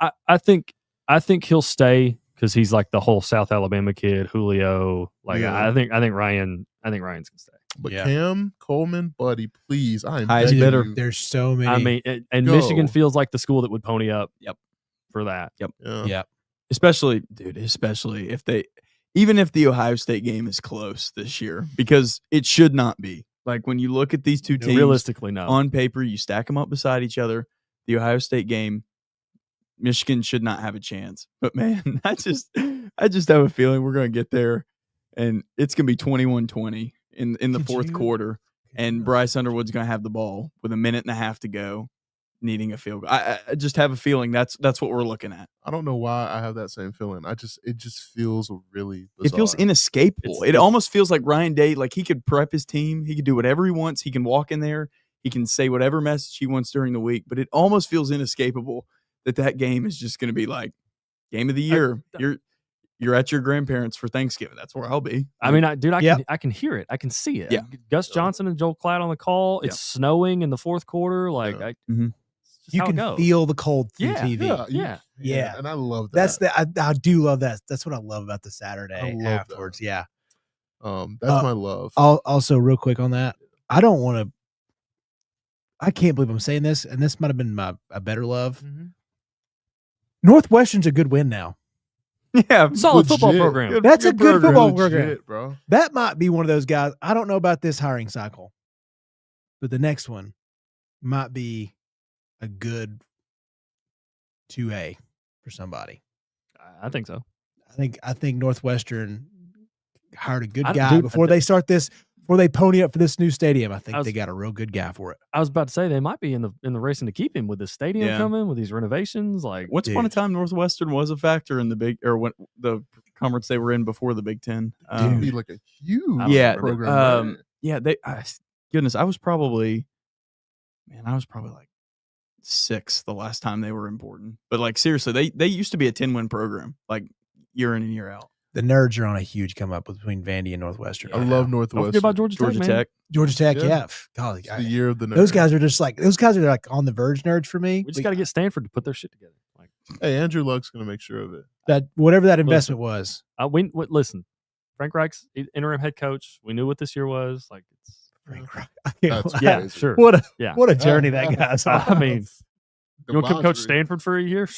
I think he'll stay because he's like the whole South Alabama kid, Julio. Like Yeah. I think Ryan's gonna stay. But Yeah. Cam Coleman, buddy, please, I am Highest begging bidder. you. There's so many. I mean, and Go. Michigan feels like the school that would pony up. Yep. For that. Yep. Yeah. yeah. Especially if even if the Ohio State game is close this year, because it should not be. Like when you look at these two teams Realistically, no. on paper, you stack them up beside each other. The Ohio State game, Michigan should not have a chance. But man, I just have a feeling we're going to get there, and it's going to be 21-20 in the Could fourth you- quarter, and Bryce Underwood's going to have the ball with a minute and a half to go, needing a field goal. I just have a feeling that's what we're looking at. I don't know why I have that same feeling. It just feels really bizarre. It feels inescapable. It almost feels like Ryan Day, like he could prep his team. He could do whatever he wants. He can walk in there. He can say whatever message he wants during the week. But it almost feels inescapable that game is just going to be like game of the year. You're at your grandparents for Thanksgiving. That's where I'll be. I mean, I Yeah. can hear it. I can see it. Yeah. Gus Johnson and Joel Klatt on the call. It's snowing in the fourth quarter. Like, Yeah. it's just You how it can goes. feel the cold through Yeah, TV. Yeah. And I love that. I do love that. That's what I love about the Saturday I love afterwards. that. Yeah. That's my love. Also, real quick on that, I don't want to. I can't believe I'm saying this, and this might have been a better love. Mhm. Northwestern's a good win now. Yeah. Solid football Legit. program. That's a good football program. Legit, bro. That might be one of those guys. I don't know about this hiring cycle, but the next one might be a good 2A for somebody. I think so. I think Northwestern hired a good I- guy dude, before they start this. Before they pony up for this new stadium, I think I was- they got a real good guy for it. I was about to say they might be in the racing to keep him with the stadium Yeah. coming with these renovations. Like, Once upon a time, Northwestern was a factor in the conference they were in before the Big Ten. It'd be like a huge Yeah, program. Yeah, goodness, I was probably like 6 the last time they were important. But like seriously, they used to be a 10-win program, like year in and year out. The nerds are on a huge come up between Vandy and Northwestern. I right love now. don't forget Northwestern. about Georgia Tech. man. Georgia Tech. Yeah. Yeah, golly, It's the year of the those nerd. guys are just like those guys are like on the verge nerds for me. We just got to get Stanford to put their shit together. Like, Hey, Andrew Luck's going to make sure of it. That whatever that investment was. Listen, Frank Reich's interim head coach. We knew what this year was. Like, it's Frank Reich. That's yeah, crazy. sure. What a journey that guy's on. I mean, you want to come coach Debauchery. Stanford for a year?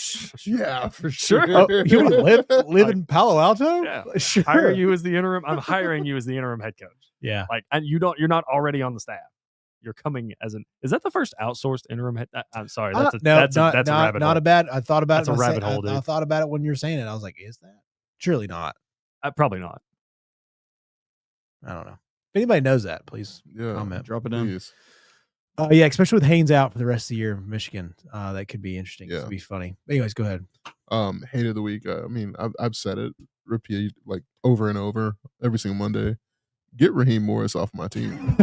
Yeah, for Sure. sure. Oh, you want to live in Palo Alto? Yeah. Sure. Hire you as the interim. I'm hiring you as the interim head coach. Yeah. Like, and you're not already on the staff. You're coming as is that the first outsourced interim head? I'm sorry. That's a rabbit hole. Not a bad. I thought about That's it. a rabbit hole, dude. I thought about it when you were saying it. I was like, is that? Surely not. Probably not. I don't know. If anybody knows that, please comment. Drop it in. Please. Yeah, especially with Haynes out for the rest of the year in Michigan. That could be interesting. Yeah. It could be funny. Anyways, go ahead. Hate of the week. I mean, I've said it, repeat like over and over every single Monday. Get Raheem Morris off my team.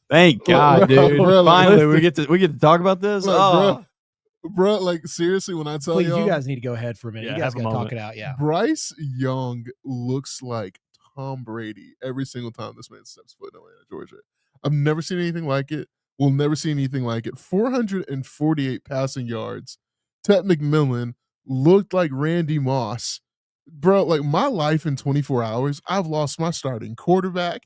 Thank God, dude. Bro, Finally, we get to talk about this. Bro, like seriously, when I tell Please, you, you guys need to go ahead for a minute. Yeah, You guys have a got to talk moment. it out. Yeah. Bryce Young looks like Tom Brady every single time this man steps foot in Atlanta, Georgia. I've never seen anything like it. We'll never see anything like it. 448 passing yards. Ted McMillan looked like Randy Moss. Bro, like my life in 24 hours, I've lost my starting quarterback.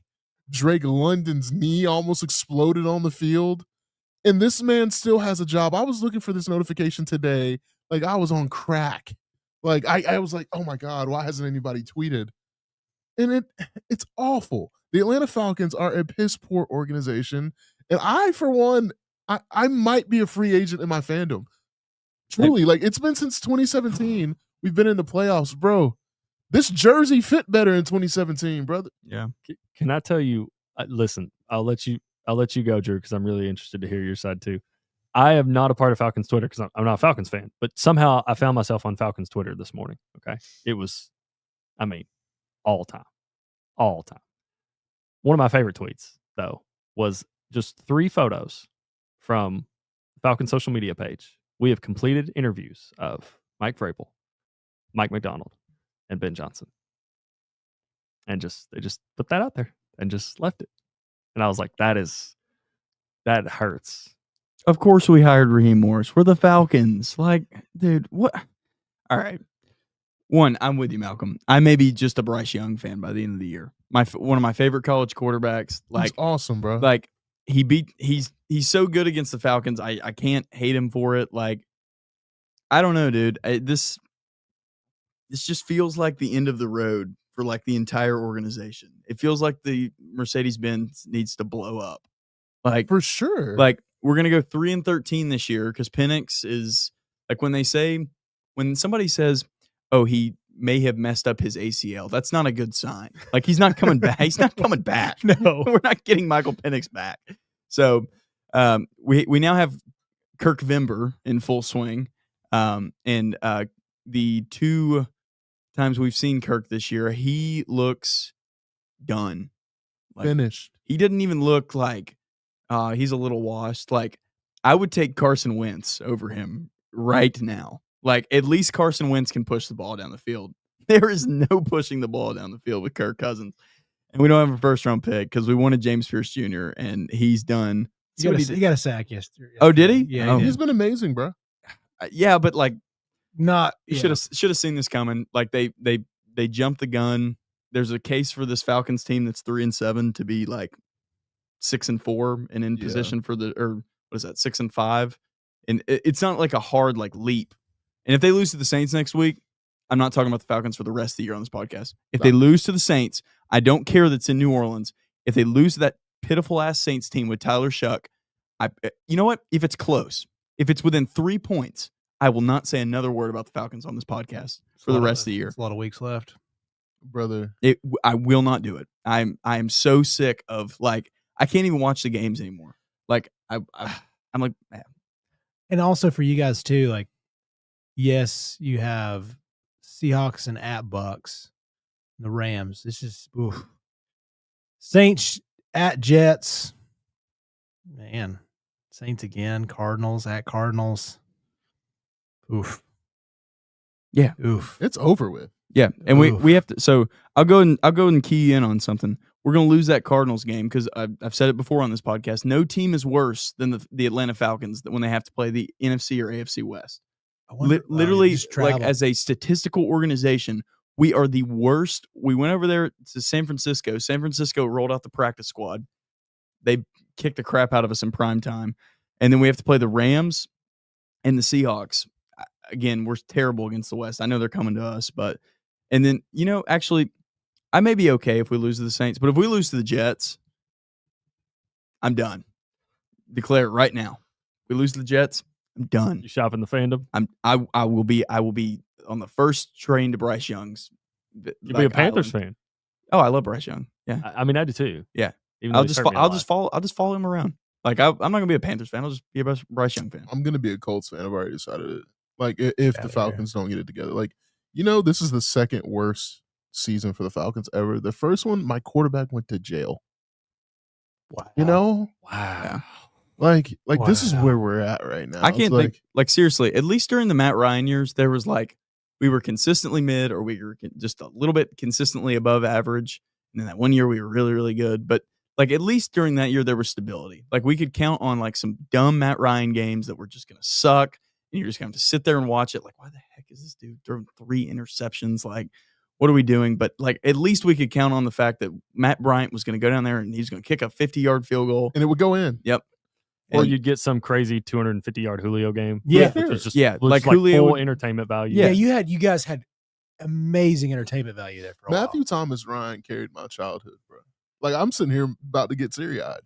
Drake London's knee almost exploded on the field. And this man still has a job. I was looking for this notification today. Like I was on crack. Like I was like, oh my God, why hasn't anybody tweeted? And it's awful. The Atlanta Falcons are a piss poor organization. And I, for one, I might be a free agent in my fandom. Truly, like it's been since 2017. We've been in the playoffs, bro. This jersey fit better in 2017, brother. Yeah. Can I tell you? Listen, I'll let you go, Drew, because I'm really interested to hear your side too. I am not a part of Falcons Twitter because I'm not a Falcons fan, but somehow I found myself on Falcons Twitter this morning. Okay, it was, I mean, all time. One of my favorite tweets though was just 3 photos from Falcon social media page. We have completed interviews of Mike Vrabel, Mike McDonald, and Ben Johnson. And they just put that out there and just left it. And I was like, that hurts. Of course we hired Raheem Morris. We're the Falcons. Like, dude, what? All right. One, I'm with you, Malcolm. I may be just a Bryce Young fan by the end of the year. One of my favorite college quarterbacks. Like, He's awesome, bro. Like he's so good against the Falcons. I can't hate him for it. Like, I don't know, dude. This just feels like the end of the road for like the entire organization. It feels like the Mercedes-Benz needs to blow up. Like, for sure. Like, we're gonna go 3-13 this year because Penix is like when somebody says, "Oh, he may have messed up his ACL," that's not a good sign. Like, he's not coming back. He's not coming back. No. We're not getting Michael Penix back. So we now have Kirk Vimber in full swing. And the 2 times we've seen Kirk this year, he looks done. Like, finished. He didn't even look like he's a little washed. Like, I would take Carson Wentz over him right now. Like, at least Carson Wentz can push the ball down the field. There is no pushing the ball down the field with Kirk Cousins. And we don't have a first-round pick because we wanted James Pierce Jr., and he's done. He got a sack yesterday. Oh, did he? Yeah, He's been amazing, bro. Yeah, but like, not should have seen this coming. Like, they jumped the gun. There's a case for this Falcons team that's 3-7 to be like 6-4 and in position for what is that, 6-5, and it's not like a hard like leap. And if they lose to the Saints next week, I'm not talking about the Falcons for the rest of the year on this podcast. If they lose to the Saints, I don't care that's in New Orleans. If they lose to that pitiful ass Saints team with Tyler Shuck, you know what? If it's close, if it's within 3 points, I will not say another word about the Falcons on this podcast for the rest of the year. There's a lot of weeks left, brother. I will not do it. I am so sick of, like, I can't even watch the games anymore. Like, I'm like, man. And also for you guys too, like, yes, you have Seahawks and at Bucks, the Rams. This is Saints at Jets. Man, Saints again. Cardinals at Cardinals. Oof. Yeah. Oof. It's over with. Yeah, and we have to. So I'll go and key in on something. We're going to lose that Cardinals game because I've said it before on this podcast. No team is worse than the Atlanta Falcons when they have to play the NFC or AFC West. literally, like as a statistical organization, we are the worst. We went over there to San Francisco. San Francisco rolled out the practice squad. They kicked the crap out of us in prime time. And then we have to play the Rams and the Seahawks. Again, we're terrible against the West. I know they're coming to us, but and then, actually, I may be okay if we lose to the Saints, but if we lose to the Jets, I'm done. Declare it right now. If we lose to the Jets, I'm done. You shopping the fandom? I will be on the first train to Bryce Young's. You'll be a Panthers fan. Oh, I love Bryce Young. Yeah. I mean, I do too. Yeah. I'll just follow him around. Like I'm not gonna be a Panthers fan. I'll just be a Bryce Young fan. I'm gonna be a Colts fan. I've already decided it. Like if the Falcons don't get it together, like this is the second worst season for the Falcons ever. The first one, my quarterback went to jail. Wow. Wow. Like this is where we're at right now. I can't think, seriously, at least during the Matt Ryan years, there was we were consistently mid, or we were just a little bit consistently above average. And then that one year we were really, really good. But at least during that year, there was stability. We could count on some dumb Matt Ryan games that were just going to suck. And you're just going to have to sit there and watch it. Why the heck is this dude throwing 3 interceptions? What are we doing? But at least we could count on the fact that Matt Bryant was going to go down there and he was going to kick a 50-yard field goal. And it would go in. Yep. Or you'd get some crazy 250-yard Julio game. Yeah. Which was just Julio full entertainment value. Yeah, you guys had amazing entertainment value there for a Matthew while. Thomas Ryan carried my childhood, bro. I'm sitting here about to get teary-eyed.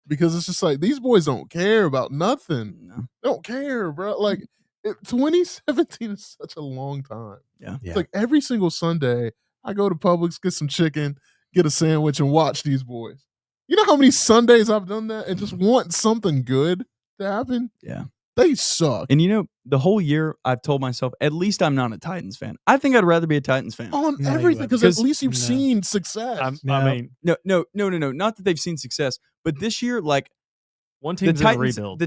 Because it's just these boys don't care about nothing. No. They don't care, bro. 2017 is such a long time. Yeah. It's every single Sunday, I go to Publix, get some chicken, get a sandwich, and watch these boys. You know how many Sundays I've done that and just want something good to happen? Yeah. They suck. And the whole year I've told myself, at least I'm not a Titans fan. I think I'd rather be a Titans fan. On everything, because at least you've seen success. I mean, no. Not that they've seen success, but this year, one team's in a rebuild.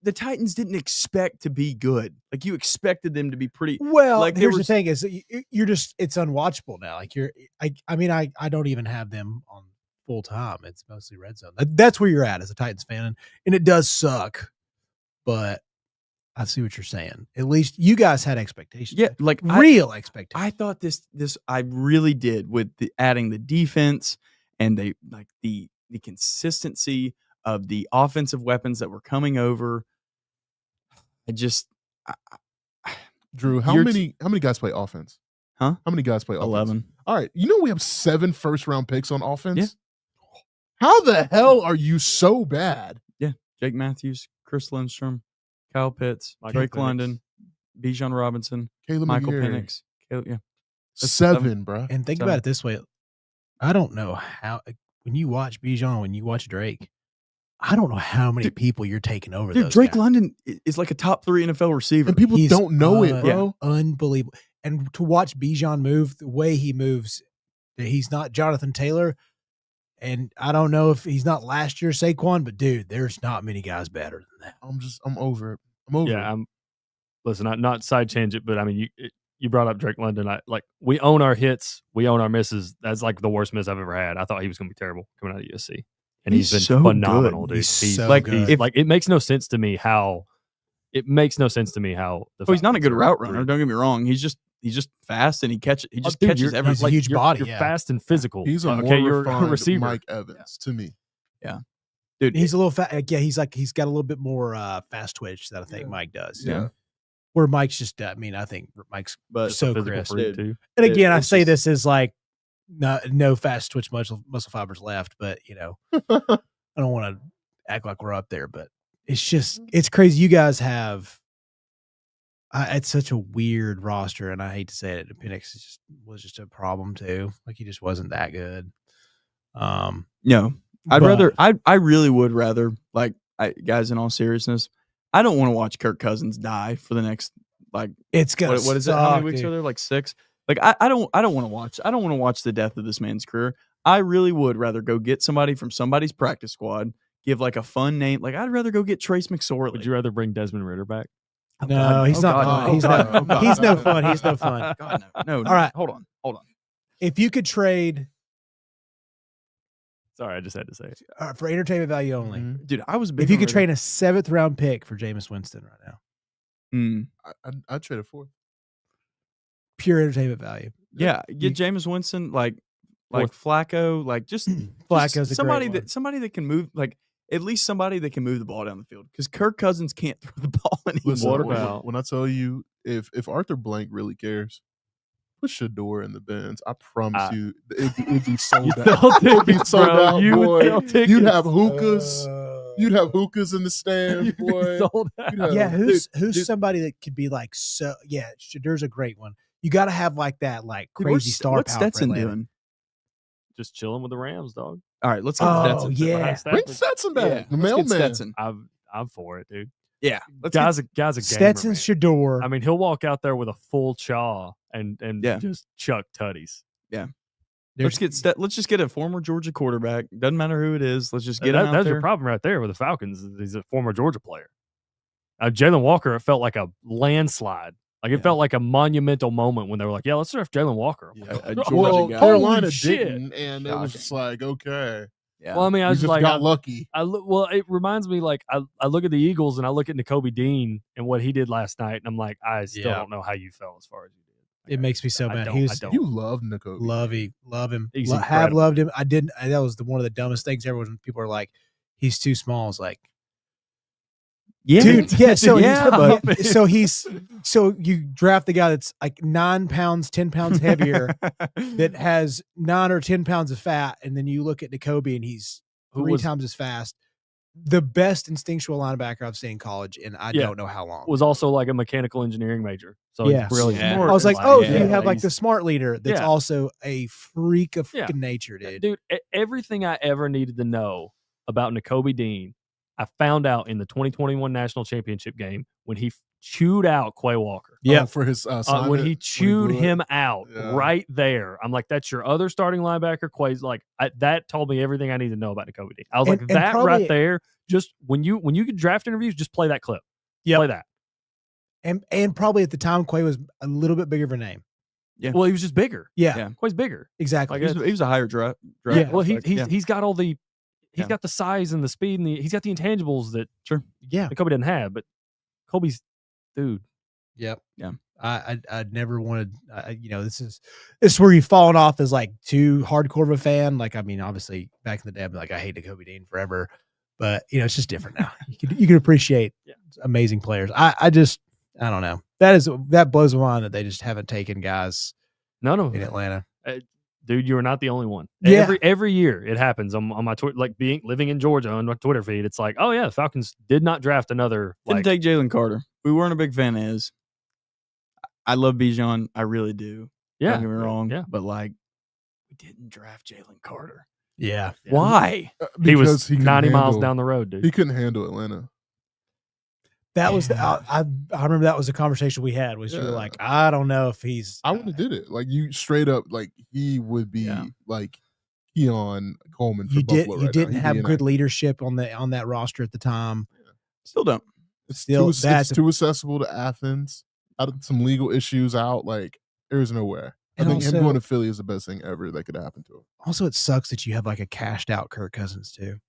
The Titans didn't expect to be good. You expected them to be pretty. Well, here's the thing: is you're just it's unwatchable now. I don't even have them on full time. It's mostly red zone. That's where you're at as a Titans fan, and it does suck. But I see what you're saying. At least you guys had expectations. Yeah, real expectations. I thought this I really did with adding the defense and the consistency of the offensive weapons that were coming over. Drew, how many guys play offense? Huh? How many guys play offense? 11. All right. We have 7 first-round picks on offense? Yeah. How the hell are you so bad? Yeah. Jake Matthews, Chris Lindstrom, Kyle Pitts, Drake London, Bijan Robinson, Michael Penix. Yeah. 7, bro. And think about it this way. I don't know how, when you watch Bijan, when you watch Drake, I don't know how many people you're taking over. Dude, those Drake guys. London is a top 3 NFL receiver. And people don't know it, bro. Unbelievable. And to watch Bijan move the way he moves, he's not Jonathan Taylor. And I don't know if he's not last year Saquon, but dude, there's not many guys better than that. I'm over it. I'm over it. Listen, not side change it, but I mean, you brought up Drake London. We own our hits, we own our misses. That's the worst miss I've ever had. I thought he was going to be terrible coming out of USC. And he's been so phenomenal, good. dude. He's so good. It makes no sense to me how. It makes no sense to me how. He's not a good route runner. Don't get me wrong. He's just fast and he catches everything. He's a huge body. You're fast and physical. He's a you're a receiver. Mike Evans to me. Yeah, dude. He's a little fast. Yeah, he's got a little bit more fast twitch that I think Mike does. Yeah. Where Mike's just. I think Mike's so crisp. Too. And again, I say this is no fast twitch muscle fibers left, but I don't want to act like we're up there, but it's crazy. You guys have, it's such a weird roster, and I hate to say it. Penix was just a problem too. He just wasn't that good. No, I really would rather, guys, in all seriousness, I don't want to watch Kirk Cousins die for the next, it's gonna what is it? How many weeks are there? 6? I don't want to watch the death of this man's career. I really would rather go get somebody from somebody's practice squad, give a fun name. I'd rather go get Trace McSorley. Would you rather bring Desmond Ritter back? No, he's not. He's not. He's no fun. He's no fun. God, no. All right, hold on. If you could trade, sorry, I just had to say it. For entertainment value only, dude, I was. A big if you could trade a 7th round pick for Jameis Winston right now, I'd trade a fourth. Pure entertainment value. Yeah, get Jameis Winston, like Flacco, like just Flacco's somebody that can move, like at least somebody that can move the ball down the field, because Kirk Cousins can't throw the ball anymore. Listen, what about when I tell you if Arthur Blank really cares, put Shador in the Benz. I promise you, it'd be sold out. It'd be sold out, boy. You'd have hookahs. You'd have hookahs in the stand, boy. Yeah, who's somebody that could be like so? Yeah, Shador's a great one. You got to have like that, like crazy star what's power. What's Stetson doing? Just chilling with the Rams, dog. All right, let's get Stetson. Yeah, bring Stetson back. Yeah. Mailman. Stetson. I'm for it, dude. Yeah, guy's a gamer, Stetson man. Shador. I mean, he'll walk out there with a full chaw and just chuck tutties. Yeah. Let's just get a former Georgia quarterback. Doesn't matter who it is. Let's just get him out That's there. your problem right there with the Falcons. He's a former Georgia player. Jalen Walker, it felt like a landslide. Like it felt like a monumental moment when they were like, "Yeah, let's draft Jalen Walker." Well, Carolina didn't, and it was just like, okay. Yeah. Well, I mean, I was just like, got lucky. Well, it reminds me, like, I look at the Eagles and I look at N'Kobe Dean and what he did last night, and I'm like, I still don't know how you felt as far as you did. It makes me so mad. You love N'Kobe. Love him. Have loved him. I didn't. That was one of the dumbest things ever. When people are like, "He's too small." It's like, yeah, dude. Yeah. So yeah, so you draft the guy that's like 9 pounds, 10 pounds heavier, that has 9 or 10 pounds of fat, and then you look at N'Kobe and he's 3 times as fast. The best instinctual linebacker I've seen in college, and I don't know how long. Was also like a mechanical engineering major. So he's brilliant. I was like, so you have like the smart leader that's also a freak of fucking nature, dude. Dude, everything I ever needed to know about N'Kobe Dean, I found out in the 2021 National Championship game when he chewed out Quay Walker. Yeah, for his when he chewed him out right there. I'm like, that's your other starting linebacker. Quay's like, that told me everything I need to know about N'Kobe Dean. I was like, that right there. Just when you get draft interviews, just play that clip. Yeah, play that. And probably at the time, Quay was a little bit bigger of a name. Yeah. Well, he was just bigger. Yeah. Quay's bigger. Exactly. Like he was a higher draft. Yeah. Well, he's got all the. He's got the size and the speed and he's got the intangibles that Kobe didn't have, but Kobe's dude. Yep. Yeah. I never wanted, this is where you've fallen off as like too hardcore of a fan. Like, I mean, obviously back in the day, I'd be like, I hated Kobe Dean forever, but it's just different now. You can appreciate amazing players. I don't know. That blows my mind that they just haven't taken guys. None of in Atlanta. Dude, you are not the only one. Yeah. Every year it happens on my Twitter, like living in Georgia on my Twitter feed. It's like, oh yeah, the Falcons did not draft another. Didn't take Jalen Carter. We weren't a big fan of his. I love Bijan. I really do. Yeah. Don't get me wrong. Yeah. But like, we didn't draft Jalen Carter. Yeah. Why? He was 90 miles down the road, dude. He couldn't handle Atlanta. That was I remember that was a conversation we had. Was you were like, I don't know if he's. I would have did it. Like you straight up, like he would be like Keon Coleman. For Buffalo you didn't have good leadership on that roster at the time. Yeah. Still don't. It's too accessible to Athens. Out of some legal issues out, like there's nowhere. I think him going to Philly is the best thing ever that could happen to him. Also, it sucks that you have like a cashed out Kirk Cousins too,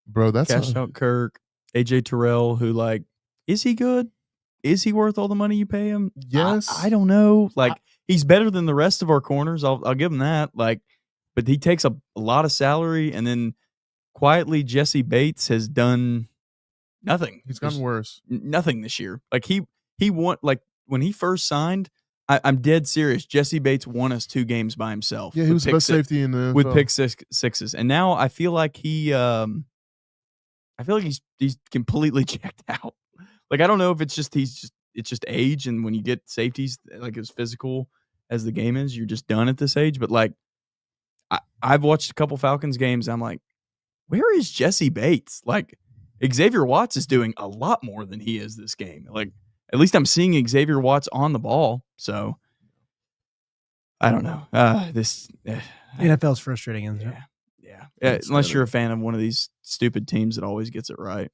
bro. That's cashed out Kirk. AJ Terrell, who like, is he good? Is he worth all the money you pay him? Yes. I don't know. Like, he's better than the rest of our corners. I'll give him that. Like, but he takes a lot of salary, and then quietly Jesse Bates has done nothing. He's gotten worse. Nothing this year. Like he won. Like when he first signed, I'm dead serious. Jesse Bates won us 2 games by himself. Yeah, he was the best safety in the NFL. With pick sixes, and now I feel like he's completely checked out. Like I don't know if it's just age, and when you get safeties like as physical as the game is, you're just done at this age. But like I've watched a couple Falcons games, and I'm like, where is Jesse Bates? Like Xavier Watts is doing a lot more than he is this game. Like at least I'm seeing Xavier Watts on the ball. So I don't know. NFL's frustrating, isn't it? Yeah, unless you're a fan of one of these stupid teams that always gets it right.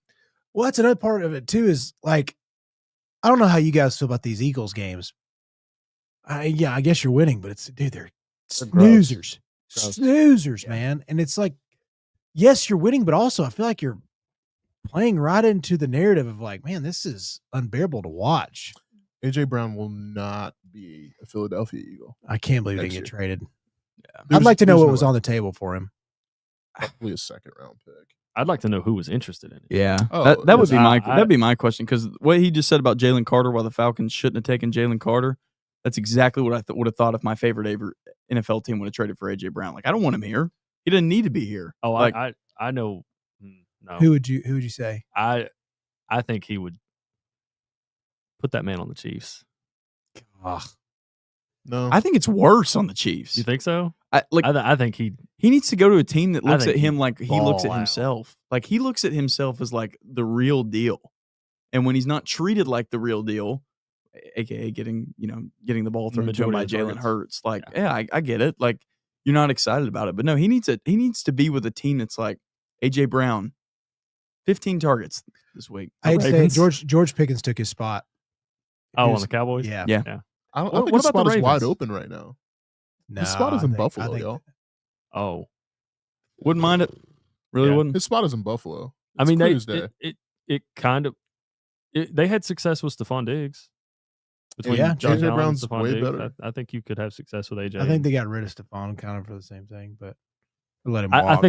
Well, that's another part of it too. Is like, I don't know how you guys feel about these Eagles games. I guess you're winning, but they're snoozers, man. And it's like, yes, you're winning, but also I feel like you're playing right into the narrative of like, man, this is unbearable to watch. AJ Brown will not be a Philadelphia Eagle. I can't believe he Next get year. traded. Yeah. I'd like to know There's what no was way. on the table for him. Probably a second-round pick. I'd like to know who was interested in it. Yeah, Oh, that would be my I- that'd be my question, because what he just said about Jalen Carter, why the Falcons shouldn't have taken Jalen Carter, that's exactly what I would have thought if my favorite NFL team would have traded for AJ Brown. Like, I don't want him here. He doesn't need to be here. Oh, like, I know. No, Who would you say? I think he would put that man on the Chiefs. No, I think it's worse on the Chiefs. You think so? I think he. He needs to go to a team that looks think at him he'd like he looks at ball out. himself. Like, he looks at himself as like the real deal. And when he's not treated like the real deal, aka getting the ball thrown to him by Majority of Jalen targets. Hurts, like, I get it. Like, you're not excited about it. But no, he needs to be with a team that's like AJ Brown, 15 targets this week. I hate to say it, Ravens? George Pickens took his spot. Oh, His- on the Cowboys. Yeah. Yeah. I What think his about the spot is wide Ravens? open right now. No, His spot is I in think- Buffalo, I think- y'all. Oh, Wouldn't mind it. Really Yeah. wouldn't. His spot is in Buffalo. I It's mean, clear as day. it kind of they had success with Stephon Diggs. Between Yeah, Josh AJ Allen and Brown's Stephon way Diggs, better. I think you could have success with AJ. I think they got rid of Stephon kind of for the same thing, but they let him I walk.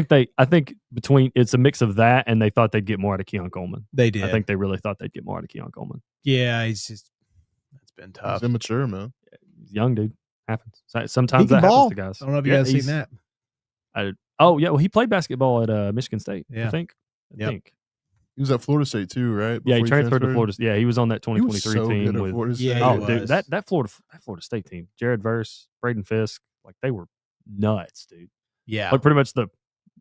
think between it's a mix of that and they thought they'd get more out of Keon Coleman. they did. I think they really thought they'd get more out of Keon Coleman. Yeah, it's been tough. He's immature, man. He's young dude. Happens. He Sometimes can that ball. happens to guys. I don't know if you guys seen that. Oh yeah, well he played basketball at Michigan State. Yeah. I think. Yep. He was at Florida State too, right? Yeah, he Before transferred to Florida. Yeah, he was on that He was 2023 so team good at with. Florida State. Yeah, he Oh, was. dude, that Florida State team, Jared Verse, Braden Fisk, like they were nuts, dude. Yeah. Like pretty much the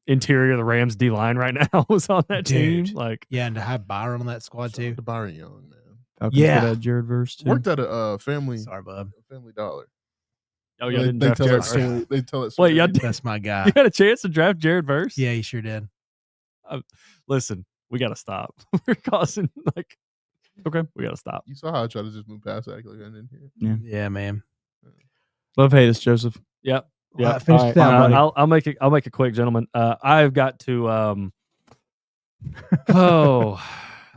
interior of the Rams D line right now was on that Dude. team. Like, Yeah, and to have Byron on that squad Shout out too. to Byron Young, man. Falcons Yeah. could have Jared Verse too. Worked at a family Sorry, bub. dollar. oh yeah, They, didn't they draft tell Jared that Verse. story. They tell that Wait, story. y'all every did- day. That's my guy. You had a chance to draft Jared Verse? Yeah, he sure did. Listen, we got to stop. We're causing like. Okay, we got to stop. You saw how I tried to just move past that, like I didn't hear. Yeah, man. Love hate us, Joseph. Yep. Well, Yeah, finish it out, buddy. I'll make it quick, gentlemen. I've got to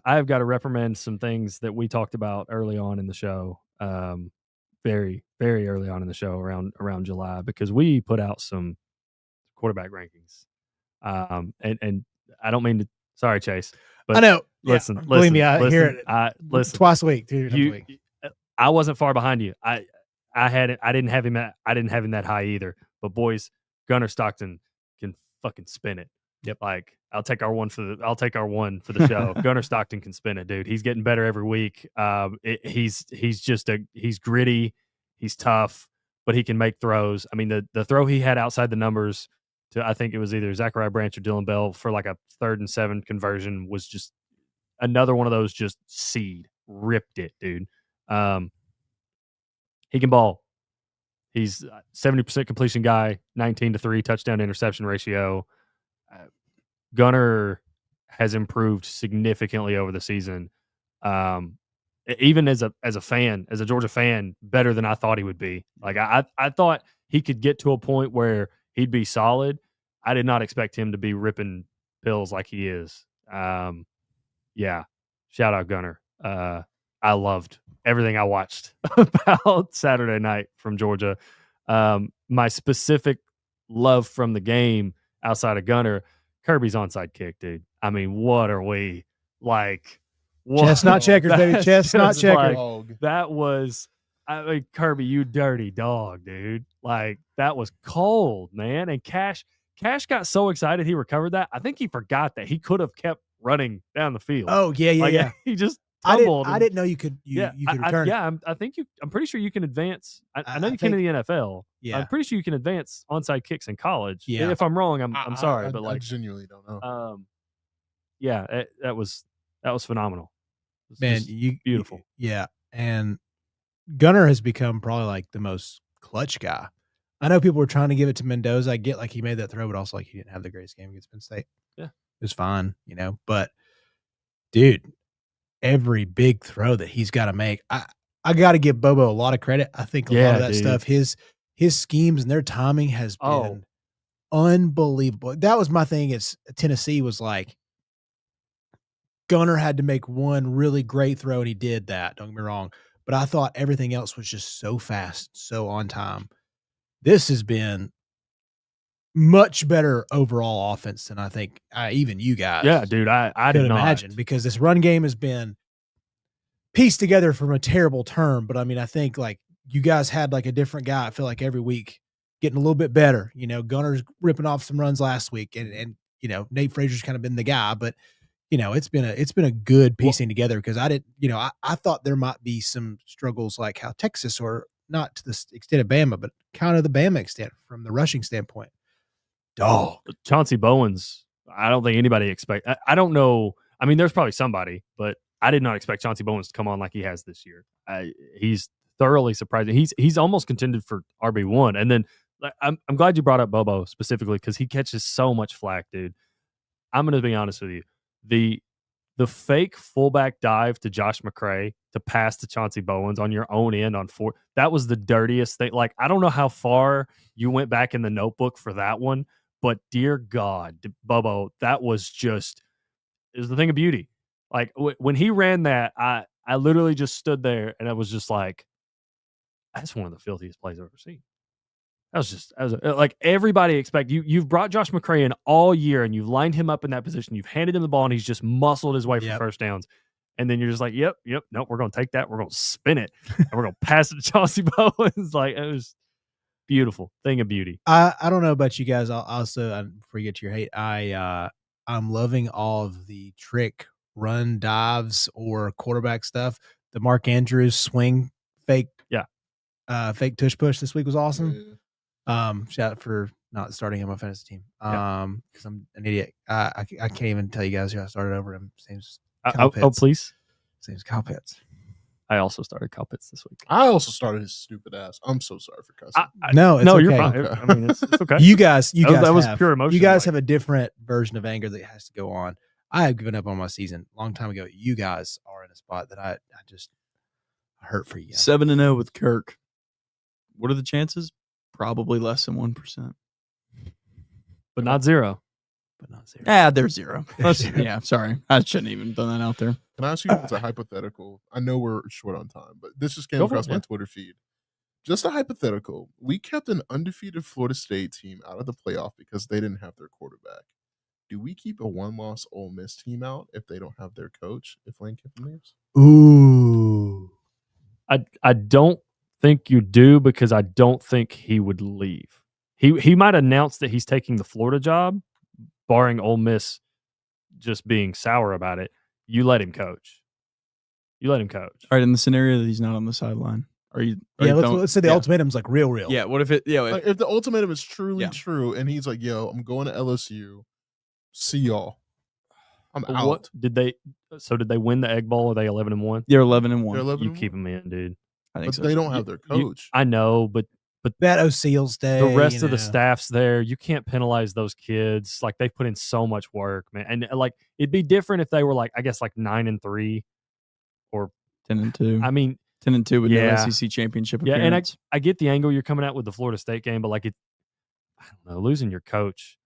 I've got to reprimand some things that we talked about early on in the show. Very, very early on in the show, around July, because we put out some quarterback rankings. And I don't mean to. Sorry, Chase. But I know. Listen, Yeah, believe me, I listen, hear it listen. twice a week, dude. I wasn't far behind you. I didn't have him that high either. But boys, Gunnar Stockton can fucking spin it. Yep. Like I'll take our one for the show. Gunnar Stockton can spin it, dude. He's getting better every week. He's gritty, he's tough, but he can make throws. I mean, the throw he had outside the numbers to, I think it was either Zachariah Branch or Dylan Bell for like a 3rd and 7 conversion was just another one of those just seed. Ripped it, dude. He can ball. He's 70% completion guy, 19-3 touchdown to interception ratio. Gunnar has improved significantly over the season. Even as a fan, as a Georgia fan, better than I thought he would be. Like I thought he could get to a point where he'd be solid. I did not expect him to be ripping pills like he is. Yeah. Shout out Gunnar. I loved everything I watched about Saturday night from Georgia. My specific love from the game outside of Gunnar, Kirby's onside kick, dude. I mean, what are we like? What? Chestnut checkers, baby. That's Chestnut just checkers. like- that was, I mean, Kirby, you dirty dog, dude. Like that was cold, man. And Cash got so excited he recovered that. I think he forgot that he could have kept running down the field. Oh yeah, yeah, Like, yeah. He just I tumbled. didn't know you could. You could return. I think you. I'm pretty sure you can advance. I know I you can in think- the NFL. Yeah. I'm pretty sure you can advance onside kicks in college. Yeah. If I'm wrong, I'm sorry, but I like, genuinely don't know. yeah, that was phenomenal. It was Man, just beautiful. Yeah, and Gunnar has become probably like the most clutch guy. I know people were trying to give it to Mendoza. I get like he made that throw, but also like he didn't have the greatest game against Penn State. Yeah. It was fine, But dude, every big throw that he's got to make, I got to give Bobo a lot of credit. I think a lot of that dude. stuff, his schemes and their timing has been unbelievable. That was my thing. It's Tennessee was like, Gunner had to make one really great throw, and he did that. Don't get me wrong. But I thought everything else was just so fast, so on time. This has been much better overall offense than I think even you guys. Yeah, dude, I could did imagine not. because this run game has been pieced together from a terrible term. But I mean, I think like you guys had like a different guy. I feel like every week getting a little bit better. You know, Gunner's ripping off some runs last week, and you know Nate Frazier's kind of been the guy, but you know it's been a good piecing together because I didn't, you know, I thought there might be some struggles like how Texas, or not to the extent of Bama, but kind of the Bama extent from the rushing standpoint. Dog. Chauncey Bowens, I don't think anybody expect. I don't know. I mean, there's probably somebody, but I did not expect Chauncey Bowens to come on like he has this year. He's thoroughly surprising. He's almost contended for RB1. And then I'm glad you brought up Bobo specifically because he catches so much flack, dude. I'm going to be honest with you. The fake fullback dive to Josh McCray to pass to Chauncey Bowens on your own end on 4, that was the dirtiest thing. Like, I don't know how far you went back in the notebook for that one, but dear God, Bobo, that was just, it was the thing of beauty. Like, when he ran that, I literally just stood there and I was just like, that's one of the filthiest plays I've ever seen. That was like everybody expect you. You've brought Josh McCray in all year and you've lined him up in that position. You've handed him the ball and he's just muscled his way for first downs. And then you're just like, yep, nope, we're going to take that. We're going to spin it and we're going to pass it to Chauncey Bowens. Like, it was beautiful. Thing of beauty. I don't know about you guys. I'll also, before you get to your hate, I'm loving all of the trick run dives or quarterback stuff. The Mark Andrews swing fake, fake tush push this week was awesome. Yeah. Shout out for not starting him on my fantasy team. Because I'm an idiot. I can't even tell you guys who I started over him. Seems please. Seems Kyle Pitts. I also started Kyle Pitts this week. I also started his stupid ass. I'm so sorry for cussing. No, it's okay. You're fine. I mean, it's okay. You guys, that was pure emotion. You guys have a different version of anger that has to go on. I have given up on my season a long time ago. You guys are in a spot that I just hurt for you. 7-0 with Kirk. What are the chances? Probably less than 1%. But not zero. They're zero. Yeah, sorry. I shouldn't even done that out there. Can I ask you it's a hypothetical? I know we're short on time, but this just came across my Twitter feed. Just a hypothetical. We kept an undefeated Florida State team out of the playoff because they didn't have their quarterback. Do we keep a one-loss Ole Miss team out if they don't have their coach, if Lane Kiffin leaves? Ooh. I don't think you do because I don't think he would leave. He might announce that he's taking the Florida job, barring Ole Miss just being sour about it. You let him coach. All right, in the scenario that he's not on the sideline. Let's say the ultimatum's like real. Yeah, what if it if the ultimatum is truly true and he's like, yo, I'm going to LSU. See y'all. I'm out. Did they win the Egg Bowl? Are they 11-1? They're 11-1. You keep them in, dude. I think so. They don't have their coach. I know, but that O'Seals day. The rest of the staff's there. You can't penalize those kids. Like, they've put in so much work, man. And like, it'd be different if they were like, I guess, like 9-3 or 10-2. I mean, 10-2 with no SEC championship appearance. And I get the angle you're coming at with the Florida State game, but like, I don't know, losing your coach.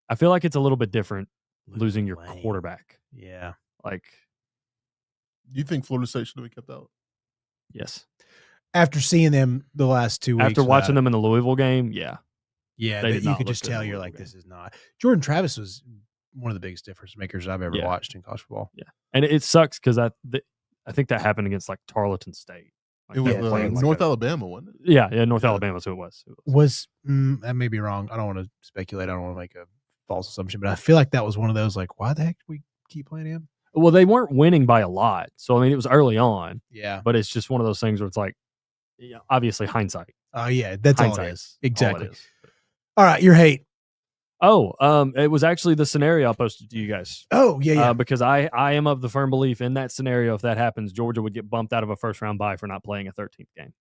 I feel like it's a little bit different losing your quarterback. Yeah. Like, do you think Florida State should have been kept out? Yes. After seeing them the last 2 weeks. After watching them in the Louisville game, yeah. Yeah, you could just tell you're like, this is not. Jordan Travis was one of the biggest difference makers I've ever watched in college football. Yeah. And it sucks because I think that happened against like Tarleton State. Like, it was North Alabama, wasn't it? Yeah, North Alabama is who it was. That may be wrong. I don't want to speculate. I don't want to make a false assumption, but I feel like that was one of those like, why the heck do we keep playing him? Well, they weren't winning by a lot. So, I mean, it was early on. Yeah. But it's just one of those things where it's like, obviously hindsight. Oh, yeah. That's hindsight all it is. Exactly. All it is. All right. Your hate. It was actually the scenario I posted to you guys. Oh, yeah. Because I am of the firm belief in that scenario, if that happens, Georgia would get bumped out of a first-round bye for not playing a 13th game.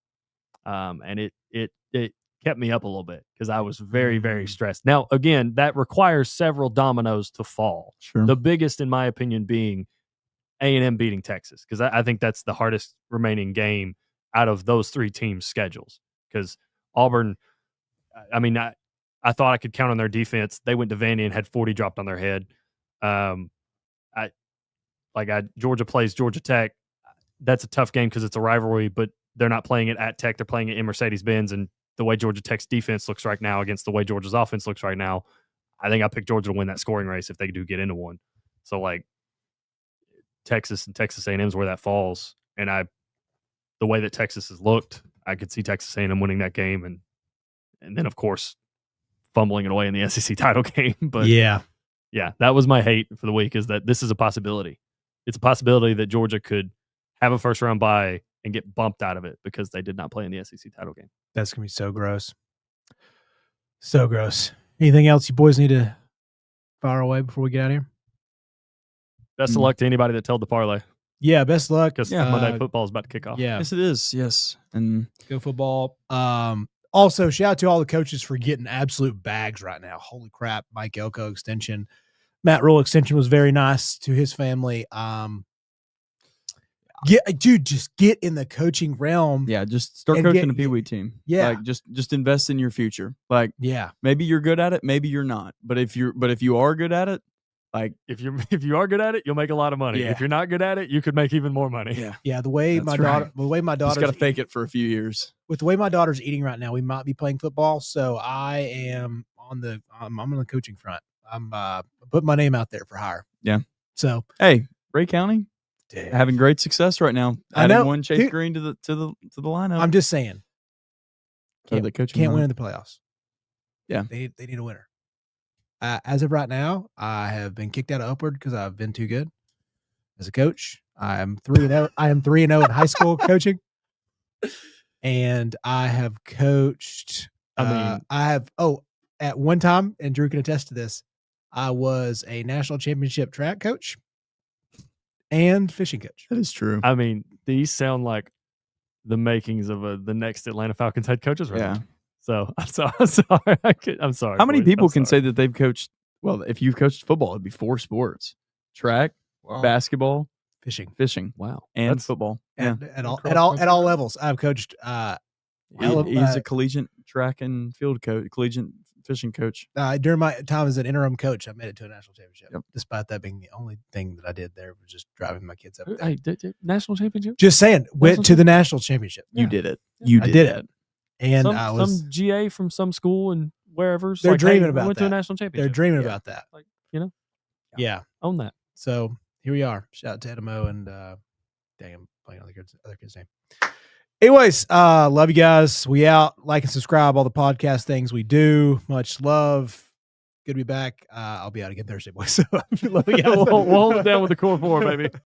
And it kept me up a little bit because I was very, very stressed. Now, again, that requires several dominoes to fall. Sure. The biggest, in my opinion, being A&M beating Texas, because I think that's the hardest remaining game out of those three teams' schedules. Because Auburn, I mean, I thought I could count on their defense. They went to Vandy and had 40 dropped on their head. Georgia plays Georgia Tech. That's a tough game because it's a rivalry, but they're not playing it at Tech. They're playing it in Mercedes-Benz, and the way Georgia Tech's defense looks right now against the way Georgia's offense looks right now, I think I picked Georgia to win that scoring race if they do get into one. So, like, Texas and Texas A&M is where that falls, and the way that Texas has looked, I could see Texas A&M winning that game, and then, of course, fumbling it away in the SEC title game. But yeah, that was my hate for the week, is that this is a possibility. It's a possibility that Georgia could have a first-round bye and get bumped out of it because they did not play in the SEC title game. That's going to be so gross. So gross. Anything else you boys need to fire away before we get out of here? Best of luck to anybody that told the parlay. Yeah, best of luck. Because Monday football is about to kick off. Yeah. Yes, it is. Yes. And go football. Also, shout out to all the coaches for getting absolute bags right now. Holy crap. Mike Elko extension. Matt Rule extension was very nice to his family. Just get in the coaching realm. Yeah, just start coaching a Pee-wee team. Yeah. Like just invest in your future. Like, yeah. Maybe you're good at it, maybe you're not. But if you are good at it, like if you are good at it, you'll make a lot of money. Yeah. If you're not good at it, you could make even more money. Yeah. Yeah, the way my daughter just got to fake it for a few years. With the way my daughter's eating right now, we might be playing football, so I am I'm on the coaching front. I'm putting my name out there for hire. Yeah. So, hey, Ray County having great success right now. Adding one Chase Green to the lineup. I'm just saying. Can't win in the playoffs. Yeah. They need a winner. As of right now, I have been kicked out of Upward because I've been too good as a coach. I am 3-0. I am 3-0 in high school coaching, and I have coached. At one time, and Drew can attest to this, I was a national championship track coach and fishing coach. That is true. I mean, these sound like the makings of the next Atlanta Falcons head coaches. Right now. So I'm sorry. I'm sorry. How many people can say that they've coached? Well, if you've coached football, it'd be 4 sports: track, basketball, fishing. Wow, and football. At all levels. I've coached. He's a collegiate track and field coach, collegiate fishing coach. During my time as an interim coach, I made it to a national championship. Yep. Despite that being the only thing that I did there was just driving my kids up there. Hey, national championship? Just saying, went to the national championship. You did it. I did it. And some GA from some school and wherever. They're dreaming about went that. to a national championship. They're dreaming about that. Like, yeah. Own that. So here we are. Shout out to Edamo and dang, I'm playing other kids' name. Anyways, love you guys. We out. Like and subscribe all the podcast things we do. Much love. Good to be back. I'll be out again Thursday, boys. So love you guys. We'll hold it down with the core 4, baby.